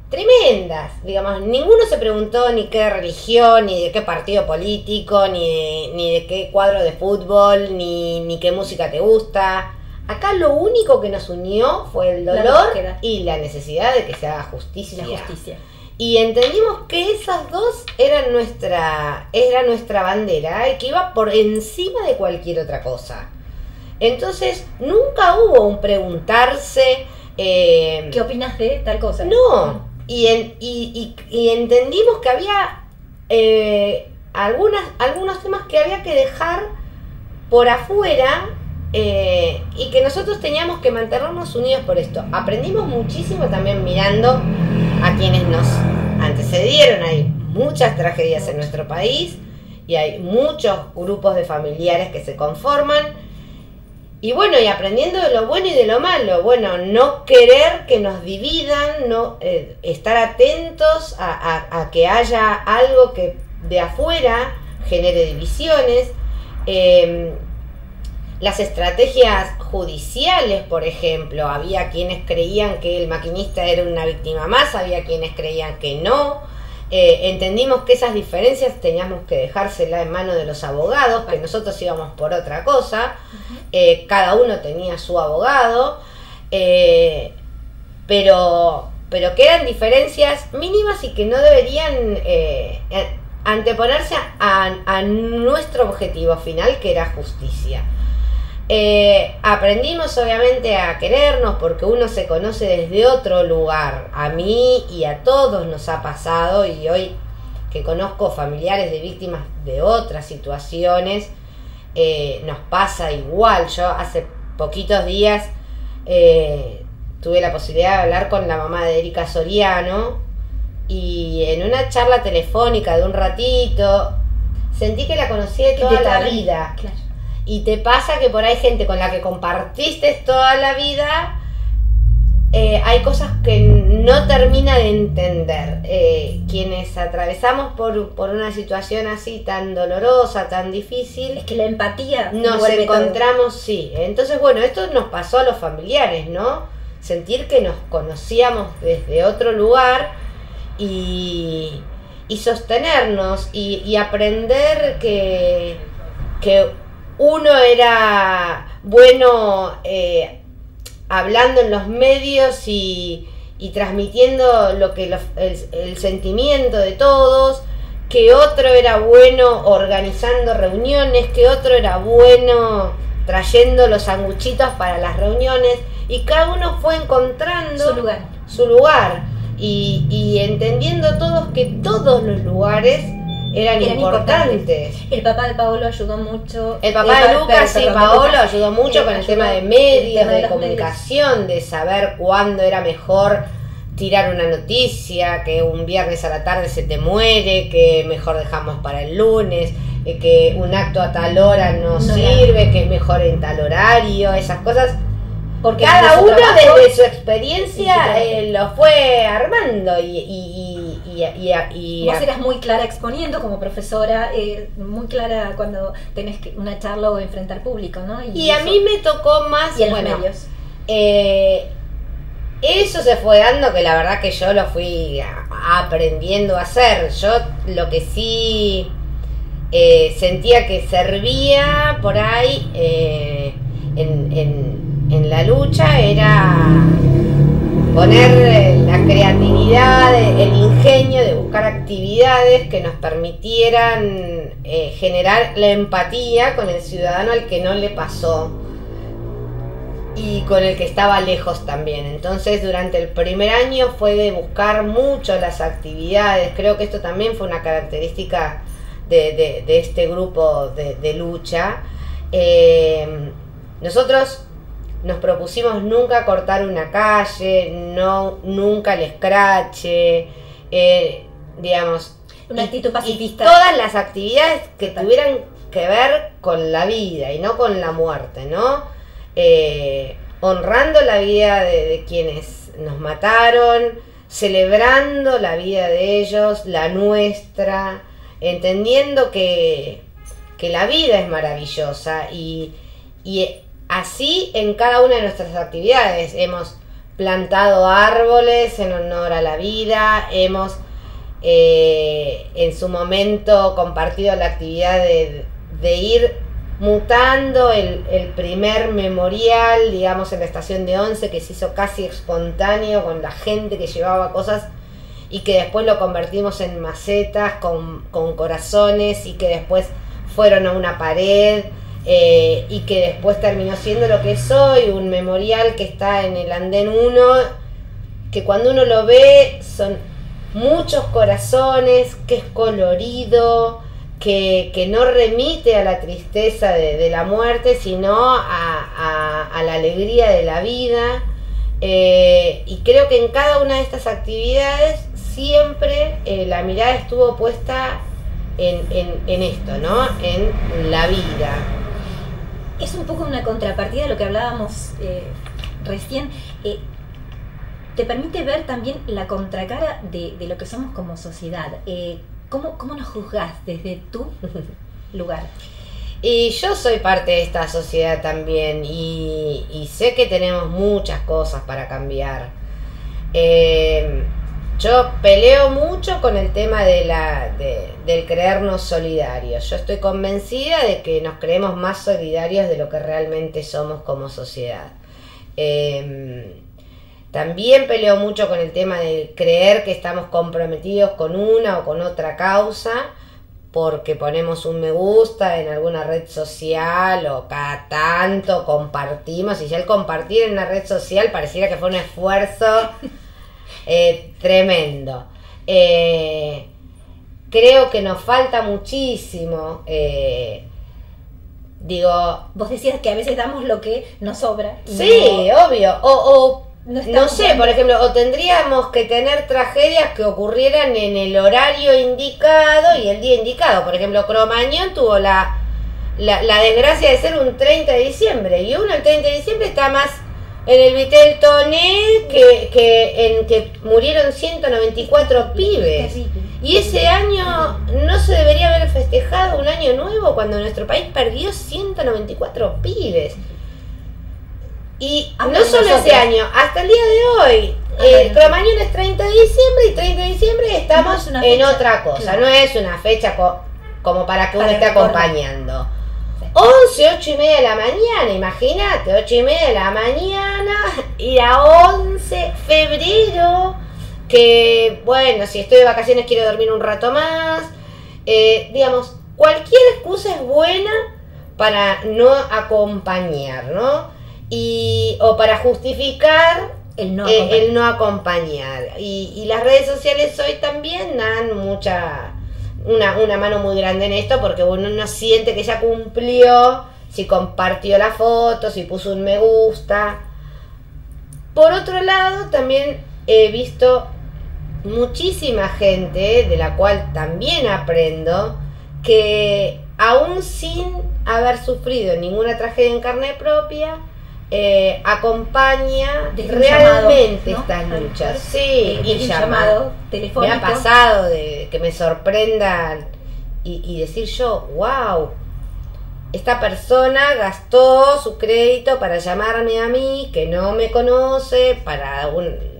tremendas, digamos, ninguno se preguntó ni qué religión, ni de qué partido político, ni de qué cuadro de fútbol, ni qué música te gusta. Acá lo único que nos unió fue el dolor y la necesidad de que se haga justicia. La justicia. Y entendimos que esas dos eran nuestra bandera y que iba por encima de cualquier otra cosa. Entonces, nunca hubo un preguntarse... ¿qué opinas de tal cosa? No. Y entendimos que había algunos temas que había que dejar por afuera y que nosotros teníamos que mantenernos unidos por esto. Aprendimos muchísimo también mirando a quienes nos antecedieron. Hay muchas tragedias en nuestro país y hay muchos grupos de familiares que se conforman. Y bueno, y aprendiendo de lo bueno y de lo malo. Bueno, no querer que nos dividan, no estar atentos a que haya algo que de afuera genere divisiones. Las estrategias judiciales, por ejemplo, había quienes creían que el maquinista era una víctima más, había quienes creían que no. Entendimos que esas diferencias teníamos que dejársela en manos de los abogados, que nosotros íbamos por otra cosa. Cada uno tenía su abogado, pero que eran diferencias mínimas y que no deberían anteponerse a nuestro objetivo final, que era justicia. Aprendimos obviamente a querernos porque uno se conoce desde otro lugar. A mí y a todos nos ha pasado, y hoy que conozco familiares de víctimas de otras situaciones, nos pasa igual. Yo hace poquitos días tuve la posibilidad de hablar con la mamá de Erika Soriano y en una charla telefónica de un ratito sentí que la conocí de toda la vida. Claro. Y te pasa que por ahí gente con la que compartiste toda la vida, hay cosas que no termina de entender. Quienes atravesamos por una situación así tan dolorosa, tan difícil, es que la empatía nos encontramos, sí. Entonces, bueno, esto nos pasó a los familiares, ¿no? Sentir que nos conocíamos desde otro lugar y sostenernos y aprender que uno era bueno hablando en los medios y transmitiendo lo que el sentimiento de todos, que otro era bueno organizando reuniones, que otro era bueno trayendo los sanguchitos para las reuniones, y cada uno fue encontrando su lugar. Y entendiendo todos que todos los lugares eran importantes. El papá de Paolo ayudó mucho. El papá de Lucas y Paolo ayudó mucho con el tema de medios, de comunicación, de saber cuándo era mejor tirar una noticia, que un viernes a la tarde se te muere, que mejor dejamos para el lunes, que un acto a tal hora no sirve, que es mejor en tal horario, esas cosas. Porque cada uno desde su experiencia lo fue armando y vos eras muy clara exponiendo como profesora, muy clara cuando tenés una charla o enfrentar público, ¿no? Y a mí me tocó más... Y en los medios. Eso se fue dando, que la verdad que yo lo fui aprendiendo a hacer. Yo lo que sí sentía que servía por ahí en la lucha era poner la creatividad, el ingenio de buscar actividades que nos permitieran generar la empatía con el ciudadano al que no le pasó y con el que estaba lejos también. Entonces durante el primer año fue de buscar mucho las actividades. Creo que esto también fue una característica de este grupo de lucha. Nosotros nos propusimos nunca cortar una calle, nunca el escrache, digamos, una actitud pacifista. Y todas las actividades que tuvieran que ver con la vida y no con la muerte, ¿no? Honrando la vida de quienes nos mataron, celebrando la vida de ellos, la nuestra, entendiendo que la vida es maravillosa y así en cada una de nuestras actividades. Hemos plantado árboles en honor a la vida, hemos en su momento compartido la actividad de ir mutando el primer memorial, digamos, en la estación de Once, que se hizo casi espontáneo con la gente que llevaba cosas y que después lo convertimos en macetas con corazones y que después fueron a una pared. Y que después terminó siendo lo que es hoy, un memorial que está en el andén 1, que cuando uno lo ve son muchos corazones, que es colorido, que no remite a la tristeza de la muerte, sino a la alegría de la vida. Y creo que en cada una de estas actividades siempre la mirada estuvo puesta en esto, ¿no? En la vida. Es un poco una contrapartida de lo que hablábamos recién. Te permite ver también la contracara de lo que somos como sociedad. ¿Cómo nos juzgás desde tu lugar? Y yo soy parte de esta sociedad también y sé que tenemos muchas cosas para cambiar. Yo peleo mucho con el tema del creernos solidarios. Yo estoy convencida de que nos creemos más solidarios de lo que realmente somos como sociedad. También peleo mucho con el tema de creer que estamos comprometidos con una o con otra causa porque ponemos un me gusta en alguna red social o cada tanto compartimos, y ya el compartir en una red social pareciera que fue un esfuerzo tremendo. Creo que nos falta muchísimo. Vos decías que a veces damos lo que nos sobra. Sí, obvio. No sé, por ejemplo, o tendríamos que tener tragedias que ocurrieran en el horario indicado y el día indicado. Por ejemplo, Cromañón tuvo la desgracia de ser un 30 de diciembre y uno el 30 de diciembre está más en el Vitel Toné que murieron 194 pibes. Y ese año no se debería haber festejado un año nuevo cuando nuestro país perdió 194 pibes. Y no solo ese año, hasta el día de hoy. Cromañón es 30 de diciembre y 30 de diciembre estamos en otra cosa. Claro. No es una fecha como para que uno esté acompañando. 11, 8 y media de la mañana, imagínate, 8 y media de la mañana, ir a 11 febrero, que bueno, si estoy de vacaciones quiero dormir un rato más. Digamos, cualquier excusa es buena para no acompañar, ¿no? o para justificar el no acompañar. Y las redes sociales hoy también dan una mano muy grande en esto, porque uno no siente que ya cumplió si compartió la foto, si puso un me gusta. Por otro lado, también he visto muchísima gente, de la cual también aprendo, que aún sin haber sufrido ninguna tragedia en carne propia, acompaña realmente llamado, ¿no? Estas luchas. Sí, y llamado telefónico. Me ha pasado de que me sorprendan y decir yo, wow, esta persona gastó su crédito para llamarme a mí, que no me conoce, para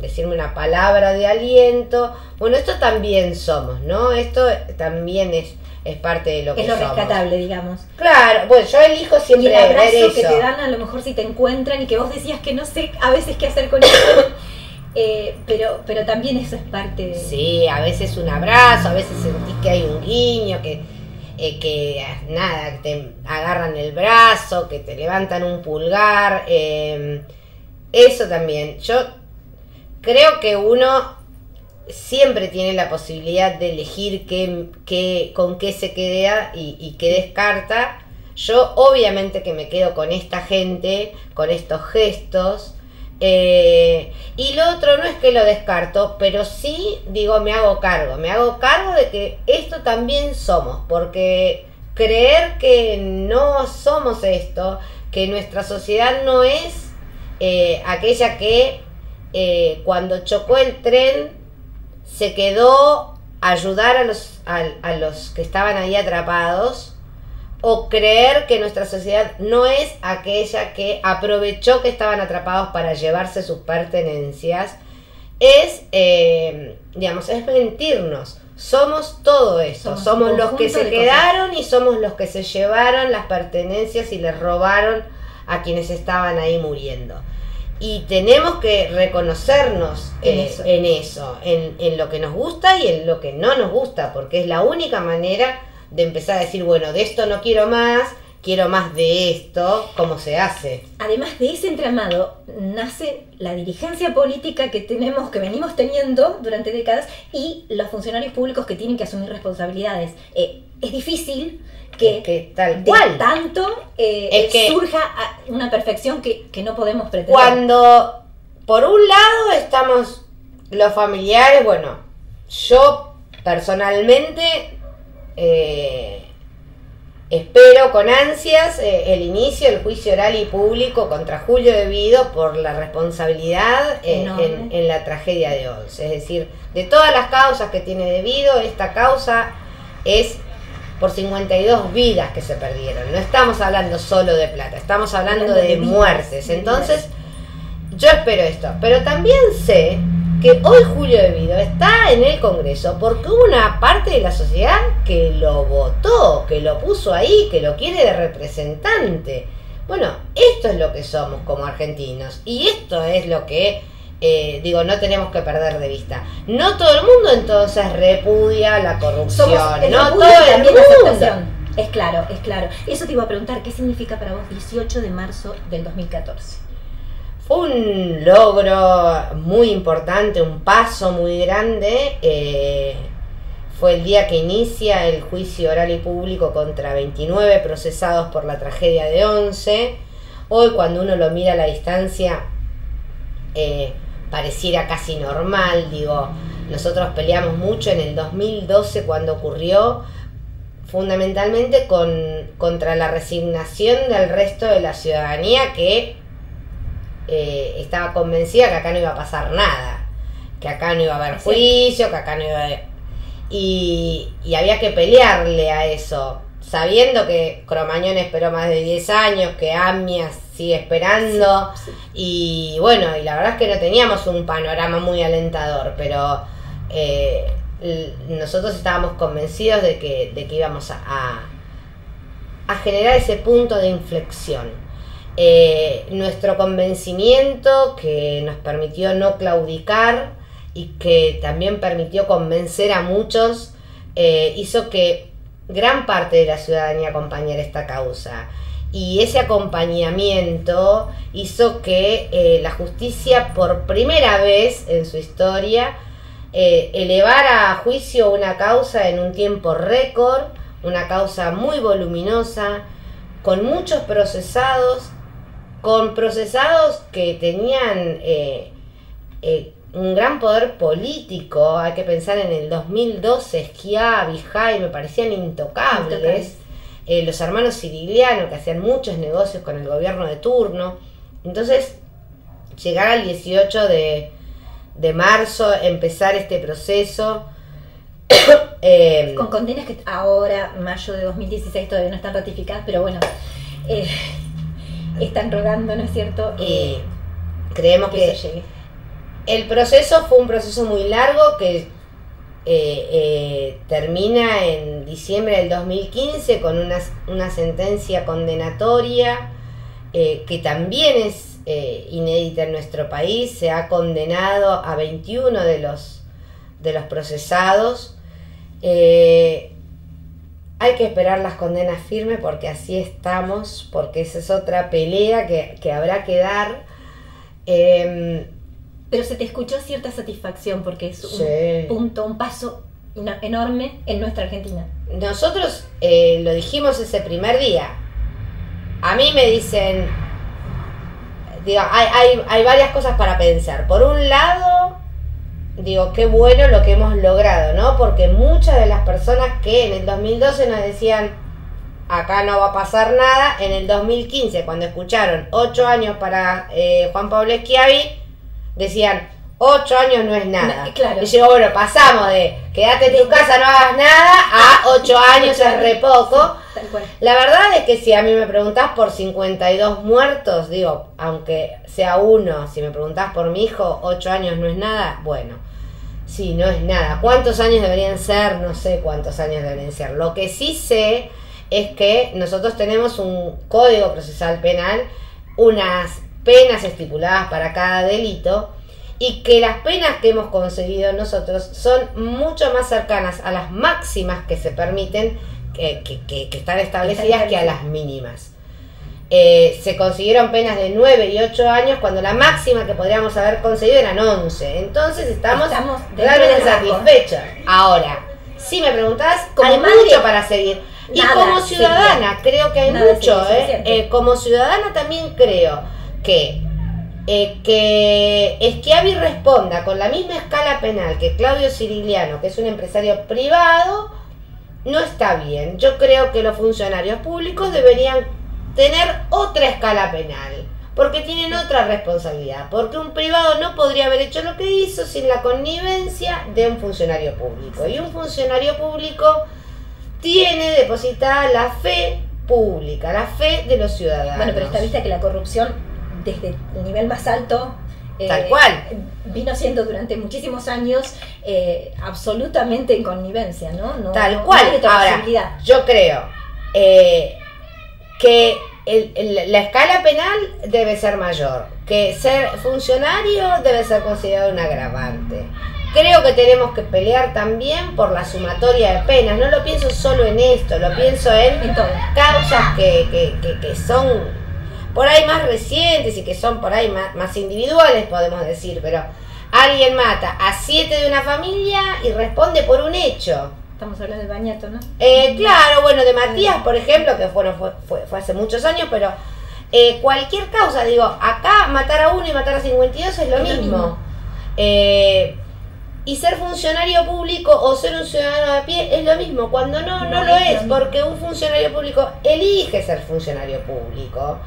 decirme una palabra de aliento. Bueno, esto también somos, ¿no? Esto también es parte de lo que somos. Es lo rescatable, digamos. Claro, bueno, yo elijo siempre ver eso. Y el abrazo que te dan a lo mejor si te encuentran y que vos decías que no sé a veces qué hacer con eso. Pero también eso es parte de... Sí, a veces un abrazo, a veces sentís que hay un guiño, que te agarran el brazo, que te levantan un pulgar. Eso también. Yo creo que uno siempre tiene la posibilidad de elegir con qué se queda y qué descarta. Yo obviamente que me quedo con esta gente, con estos gestos. Y lo otro no es que lo descarto, pero sí digo, me hago cargo de que esto también somos, porque creer que no somos esto, que nuestra sociedad no es aquella que cuando chocó el tren se quedó a ayudar a los que estaban ahí atrapados, o creer que nuestra sociedad no es aquella que aprovechó que estaban atrapados para llevarse sus pertenencias, es mentirnos. Somos todo eso, somos los que se quedaron y somos los que se llevaron las pertenencias y les robaron a quienes estaban ahí muriendo. Y tenemos que reconocernos en eso, en lo que nos gusta y en lo que no nos gusta, porque es la única manera de empezar a decir, bueno, de esto no quiero más de esto, ¿cómo se hace? Además de ese entramado, nace la dirigencia política que venimos teniendo durante décadas, y los funcionarios públicos que tienen que asumir responsabilidades. Es difícil que tal cual tanto surja una perfección que no podemos pretender. Cuando, por un lado, estamos los familiares, bueno, yo personalmente espero con ansias el inicio del juicio oral y público contra Julio De Vido por la responsabilidad en la tragedia de Once. Es decir, de todas las causas que tiene De Vido, esta causa es por 52 vidas que se perdieron. No estamos hablando solo de plata, estamos hablando de muertes. Entonces, yo espero esto, pero también sé que hoy Julio De Vido está en el Congreso porque hubo una parte de la sociedad que lo votó, que lo puso ahí, que lo quiere de representante. Bueno, esto es lo que somos como argentinos, y esto es lo que no tenemos que perder de vista. No todo el mundo entonces repudia la corrupción, no todo el mundo. Es claro. Eso te iba a preguntar, ¿qué significa para vos 18 de marzo del 2014? Fue un logro muy importante, un paso muy grande. Fue el día que inicia el juicio oral y público contra 29 procesados por la tragedia de Once. Hoy, cuando uno lo mira a la distancia, pareciera casi normal. Nosotros peleamos mucho en el 2012 cuando ocurrió, fundamentalmente contra la resignación del resto de la ciudadanía que estaba convencida que acá no iba a pasar nada, que acá no iba a haber juicio, que acá no iba a haber... Y había que pelearle a eso, sabiendo que Cromañón esperó más de 10 años, que AMIA sigue esperando, y bueno, y la verdad es que no teníamos un panorama muy alentador, pero nosotros estábamos convencidos de que íbamos a generar ese punto de inflexión. Nuestro convencimiento, que nos permitió no claudicar y que también permitió convencer a muchos, hizo que gran parte de la ciudadanía acompañara esta causa. y ese acompañamiento hizo que la justicia por primera vez en su historia elevara a juicio una causa en un tiempo récord, una causa muy voluminosa, con muchos procesados, con procesados que tenían un gran poder político. Hay que pensar en el 2012, Schiavi, Jaime, me parecían intocables. Los hermanos Sirigliano, que hacían muchos negocios con el gobierno de turno. Entonces, llegar al 18 de marzo, empezar este proceso. Con condenas que ahora, mayo de 2016, todavía no están ratificadas, pero bueno, están rogando, ¿no es cierto? Creemos que eso llegue. El proceso fue un proceso muy largo que termina en diciembre del 2015 con una sentencia condenatoria que también es inédita en nuestro país. Se ha condenado a 21 de los procesados. Hay que esperar las condenas firmes porque así estamos, porque esa es otra pelea que habrá que dar. Pero se te escuchó cierta satisfacción porque es Sí. un punto, un paso enorme en nuestra Argentina. Nosotros lo dijimos ese primer día. A mí me dicen, digo, hay varias cosas para pensar. Por un lado, digo, qué bueno lo que hemos logrado, ¿no? Porque muchas de las personas que en el 2012 nos decían, acá no va a pasar nada, en el 2015, cuando escucharon 8 años para Juan Pablo Schiavi, decían, 8 años no es nada. Claro. Y yo, bueno, pasamos de quédate en tu casa, no hagas nada, a 8 años es re poco. Tal cual. La verdad es que si a mí me preguntás por 52 muertos, digo, aunque sea uno, si me preguntás por mi hijo, 8 años no es nada, bueno, sí, no es nada. ¿Cuántos años deberían ser? No sé cuántos años deberían ser. Lo que sí sé es que nosotros tenemos un código procesal penal, unas penas estipuladas para cada delito, y que las penas que hemos conseguido nosotros son mucho más cercanas a las máximas que se permiten, que están establecidas, que a las mínimas. Se consiguieron penas de 9 y 8 años cuando la máxima que podríamos haber conseguido eran 11. Entonces estamos realmente satisfechos. Ahora, si me preguntás, hay mucho para seguir. Y como ciudadana, creo que hay mucho. Como ciudadana también creo que Schiavi responda con la misma escala penal que Claudio Sirigliano, que es un empresario privado, no está bien. Yo creo que los funcionarios públicos deberían tener otra escala penal, porque tienen otra responsabilidad, porque un privado no podría haber hecho lo que hizo sin la connivencia de un funcionario público, y un funcionario público tiene depositada la fe pública, la fe de los ciudadanos. Bueno, pero está vista que la corrupción desde el nivel más alto tal cual vino siendo durante muchísimos años absolutamente en connivencia, ¿no? Tal cual. No hay otra Ahora, posibilidad. yo creo que la escala penal debe ser mayor, que ser funcionario debe ser considerado un agravante. Creo que tenemos que pelear también por la sumatoria de penas. No lo pienso solo en esto, lo pienso en causas que son por ahí más recientes y que son por ahí más individuales, podemos decir, pero alguien mata a 7 de una familia y responde por un hecho. Estamos hablando de Bañato, ¿no? Claro, bueno, de Matías, por ejemplo, que fue hace muchos años, pero cualquier causa, digo, acá matar a uno y matar a 52 es lo mismo. Y ser funcionario público o ser un ciudadano de a pie es lo mismo, cuando no lo es, porque un funcionario público elige ser funcionario público.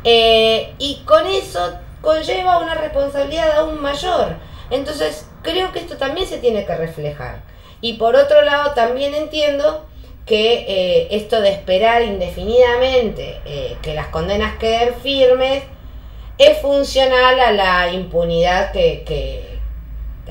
Y con eso conlleva una responsabilidad aún mayor. Entonces creo que esto también se tiene que reflejar. Y por otro lado también entiendo que esto de esperar indefinidamente que las condenas queden firmes es funcional a la impunidad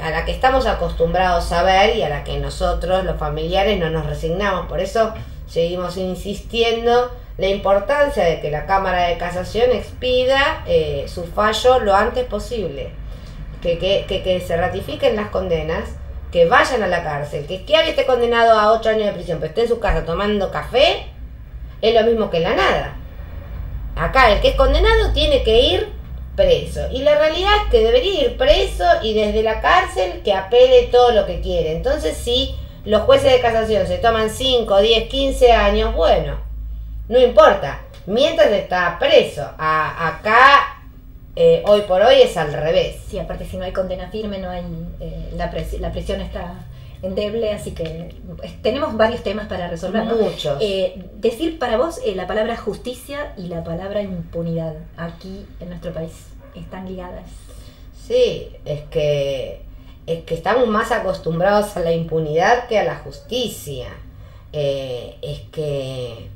a la que estamos acostumbrados a ver y a la que nosotros los familiares no nos resignamos. Por eso seguimos insistiendo la importancia de que la Cámara de Casación expida su fallo lo antes posible, que se ratifiquen las condenas, que vayan a la cárcel, que alguien esté condenado a 8 años de prisión pero esté en su casa tomando café, es lo mismo que la nada. acá el que es condenado tiene que ir preso. Y la realidad es que debería ir preso y desde la cárcel que apele todo lo que quiere. Entonces, si los jueces de casación se toman 5, 10, 15 años, bueno, no importa, mientras está preso. Acá, hoy por hoy es al revés. Sí, aparte si no hay condena firme, no hay la presión está endeble, así que tenemos varios temas para resolver, ¿no? Muchos. Decir para vos la palabra justicia y la palabra impunidad aquí en nuestro país están ligadas. Sí, es que estamos más acostumbrados a la impunidad que a la justicia. Es que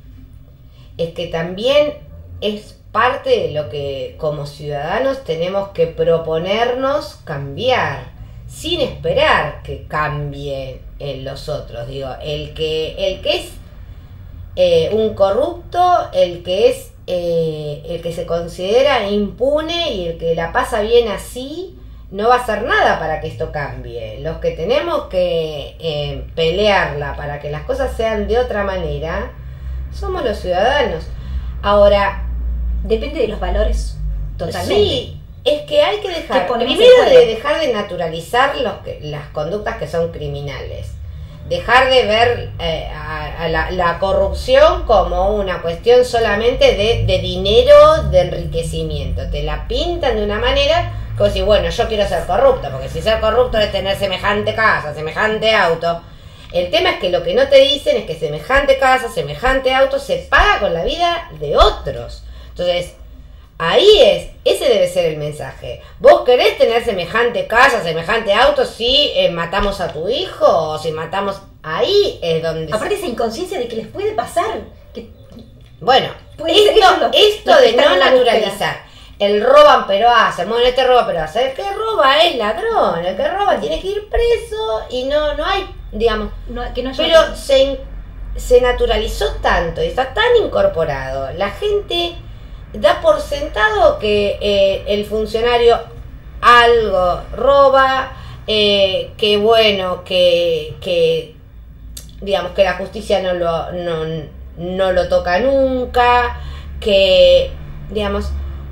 también es parte de lo que como ciudadanos tenemos que proponernos cambiar, sin esperar que cambie en los otros. Digo, el que es un corrupto, el que se considera impune y el que la pasa bien así, no va a hacer nada para que esto cambie. Los que tenemos que pelearla para que las cosas sean de otra manera somos los ciudadanos. Ahora, depende de los valores totalmente. Sí, es que hay que dejar, primero dejar de naturalizar las conductas que son criminales. Dejar de ver a la corrupción como una cuestión solamente de dinero, de enriquecimiento. Te la pintan de una manera como si, bueno, yo quiero ser corrupto, porque si ser corrupto es tener semejante casa, semejante auto. El tema es que lo que no te dicen es que semejante casa, semejante auto se paga con la vida de otros. Entonces, ese debe ser el mensaje. ¿Vos querés tener semejante casa, semejante auto si matamos a tu hijo o si matamos? Ahí es donde... Aparte esa inconsciencia de que les puede pasar. Bueno, esto de no naturalizar. El roban pero hacen, bueno, este roba pero hace. El que roba es ladrón, el que roba tiene que ir preso y no hay, digamos... pero se naturalizó tanto y está tan incorporado. La gente da por sentado que el funcionario algo roba, que bueno, que digamos que la justicia no lo toca nunca, que digamos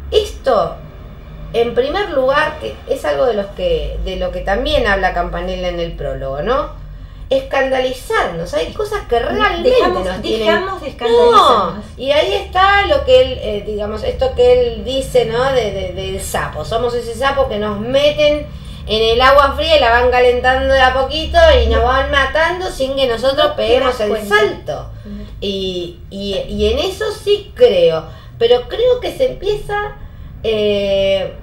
esto en primer lugar, que es algo de lo que también habla Campanella en el prólogo, ¿no? Escandalizarnos, hay cosas que realmente dejamos de escandalizarnos. No, y ahí está lo que él, digamos, esto que él dice, ¿no? Del sapo. Somos ese sapo que nos meten en el agua fría y la van calentando de a poquito y nos van matando sin que nosotros peguemos el salto. Y en eso sí creo, pero creo que se empieza de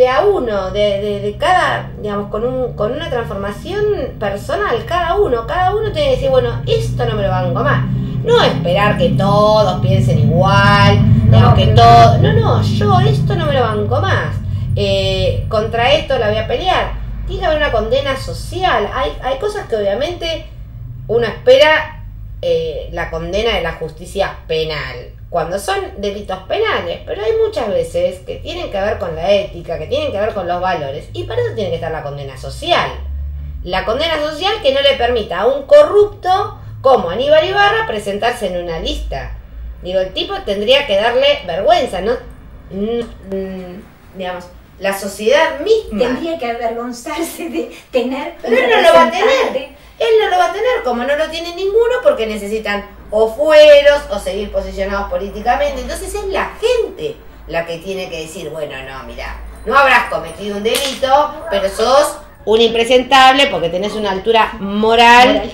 a uno, de cada, digamos, con una transformación personal, cada uno tiene que decir, bueno, esto no me lo banco más. No esperar que todos piensen igual, yo esto no me lo banco más. Contra esto la voy a pelear. Tiene que haber una condena social. Hay cosas que obviamente uno espera la condena de la justicia penal, cuando son delitos penales, pero hay muchas veces que tienen que ver con la ética, que tienen que ver con los valores, y para eso tiene que estar la condena social. La condena social que no le permita a un corrupto como Aníbal Ibarra presentarse en una lista. Digo, el tipo tendría que darle vergüenza, ¿no? Digamos, la sociedad misma tendría que avergonzarse de tener... Pero él no lo va a tener. Él no lo va a tener, como no lo tiene ninguno, porque necesitan o fueros o seguir posicionados políticamente. Entonces es la gente la que tiene que decir, bueno, no, mira, no habrás cometido un delito, pero sos un impresentable porque tenés una altura moral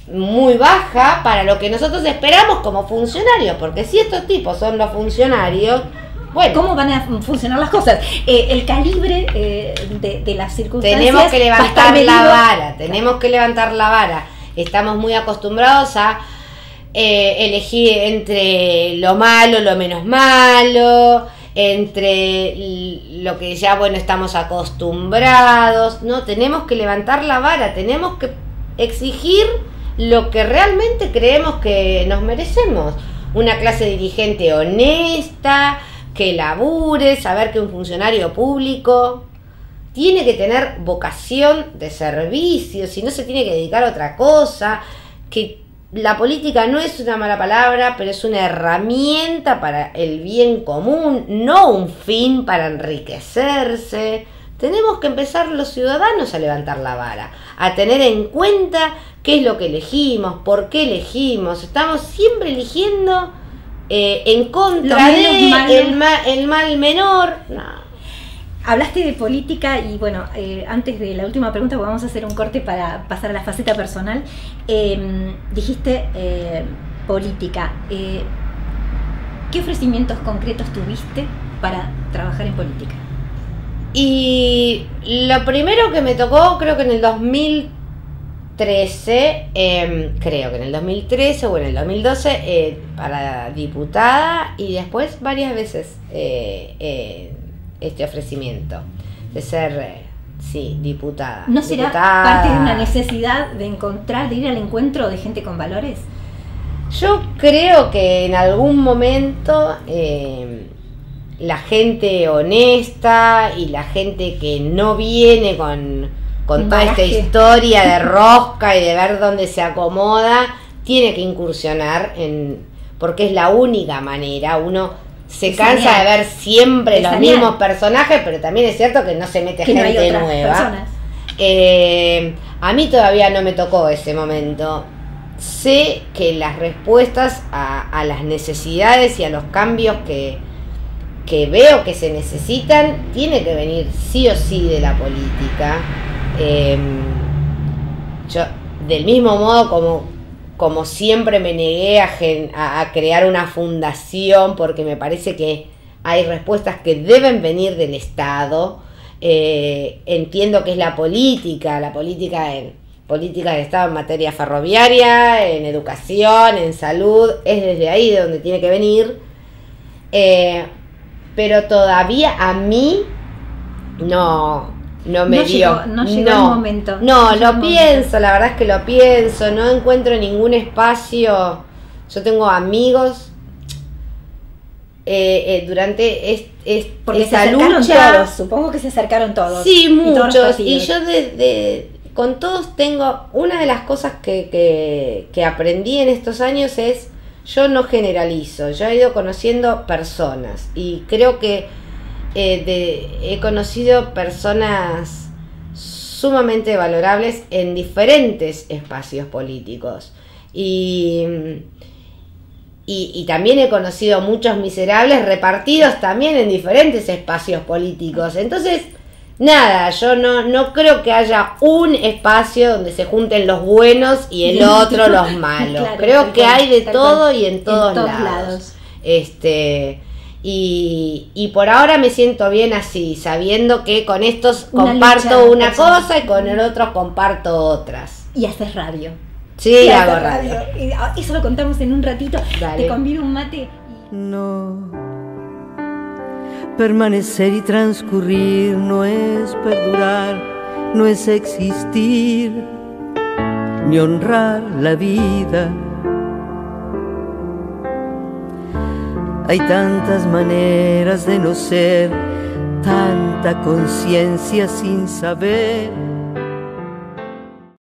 muy baja para lo que nosotros esperamos como funcionarios, porque si estos tipos son los funcionarios, bueno, ¿cómo van a funcionar las cosas? El calibre de las circunstancias. Tenemos que levantar la vara, Estamos muy acostumbrados a elegir entre lo malo, lo menos malo, entre lo que ya, bueno, estamos acostumbrados. No, tenemos que levantar la vara, tenemos que exigir lo que realmente creemos que nos merecemos. Una clase dirigente honesta, que labure, saber que un funcionario público tiene que tener vocación de servicio, si no se tiene que dedicar a otra cosa, que la política no es una mala palabra, pero es una herramienta para el bien común, no un fin para enriquecerse. Tenemos que empezar los ciudadanos a levantar la vara, a tener en cuenta qué es lo que elegimos, por qué elegimos. Estamos siempre eligiendo en contra el mal menor. No. Hablaste de política y bueno, antes de la última pregunta, pues vamos a hacer un corte para pasar a la faceta personal. Dijiste política. ¿Qué ofrecimientos concretos tuviste para trabajar en política? Y lo primero que me tocó, creo que en el 2013, o en el 2012, para diputada, y después varias veces este ofrecimiento de ser, diputada. ¿No será parte de una necesidad de ir al encuentro de gente con valores? Yo creo que en algún momento la gente honesta y la gente que no viene con toda esta historia de rosca y de ver dónde se acomoda, tiene que incursionar porque es la única manera. Uno se cansa de ver siempre los mismos personajes, pero también es cierto que no se mete gente nueva. A mí todavía no me tocó ese momento. Sé que las respuestas a las necesidades y a los cambios que veo que se necesitan, tiene que venir sí o sí de la política. Yo, del mismo modo como siempre me negué a crear una fundación, porque me parece que hay respuestas que deben venir del Estado. Entiendo que es la política del Estado en materia ferroviaria, en educación, en salud, es desde ahí de donde tiene que venir. Pero todavía a mí no me dio. No llegó el momento. Lo pienso, la verdad es que lo pienso. No encuentro ningún espacio. Yo tengo amigos durante esta lucha. Todos, supongo que se acercaron todos. Sí, muchos. Y yo con todos tengo. Una de las cosas que aprendí en estos años es: yo no generalizo, yo he ido conociendo personas y creo que he conocido personas sumamente valorables en diferentes espacios políticos y también he conocido muchos miserables repartidos también en diferentes espacios políticos. Entonces, nada, yo no creo que haya un espacio donde se junten los buenos y el otro los malos. Claro, creo que hay de todo y en todos lados. Y por ahora me siento bien así, sabiendo que con estos comparto una cosa y con el otro comparto otras. Y haces radio. Sí, hago radio. Eso lo contamos en un ratito. Dale. Te convido un mate. No, permanecer y transcurrir no es perdurar, no es existir, ni honrar la vida. Hay tantas maneras de no ser, tanta conciencia sin saber.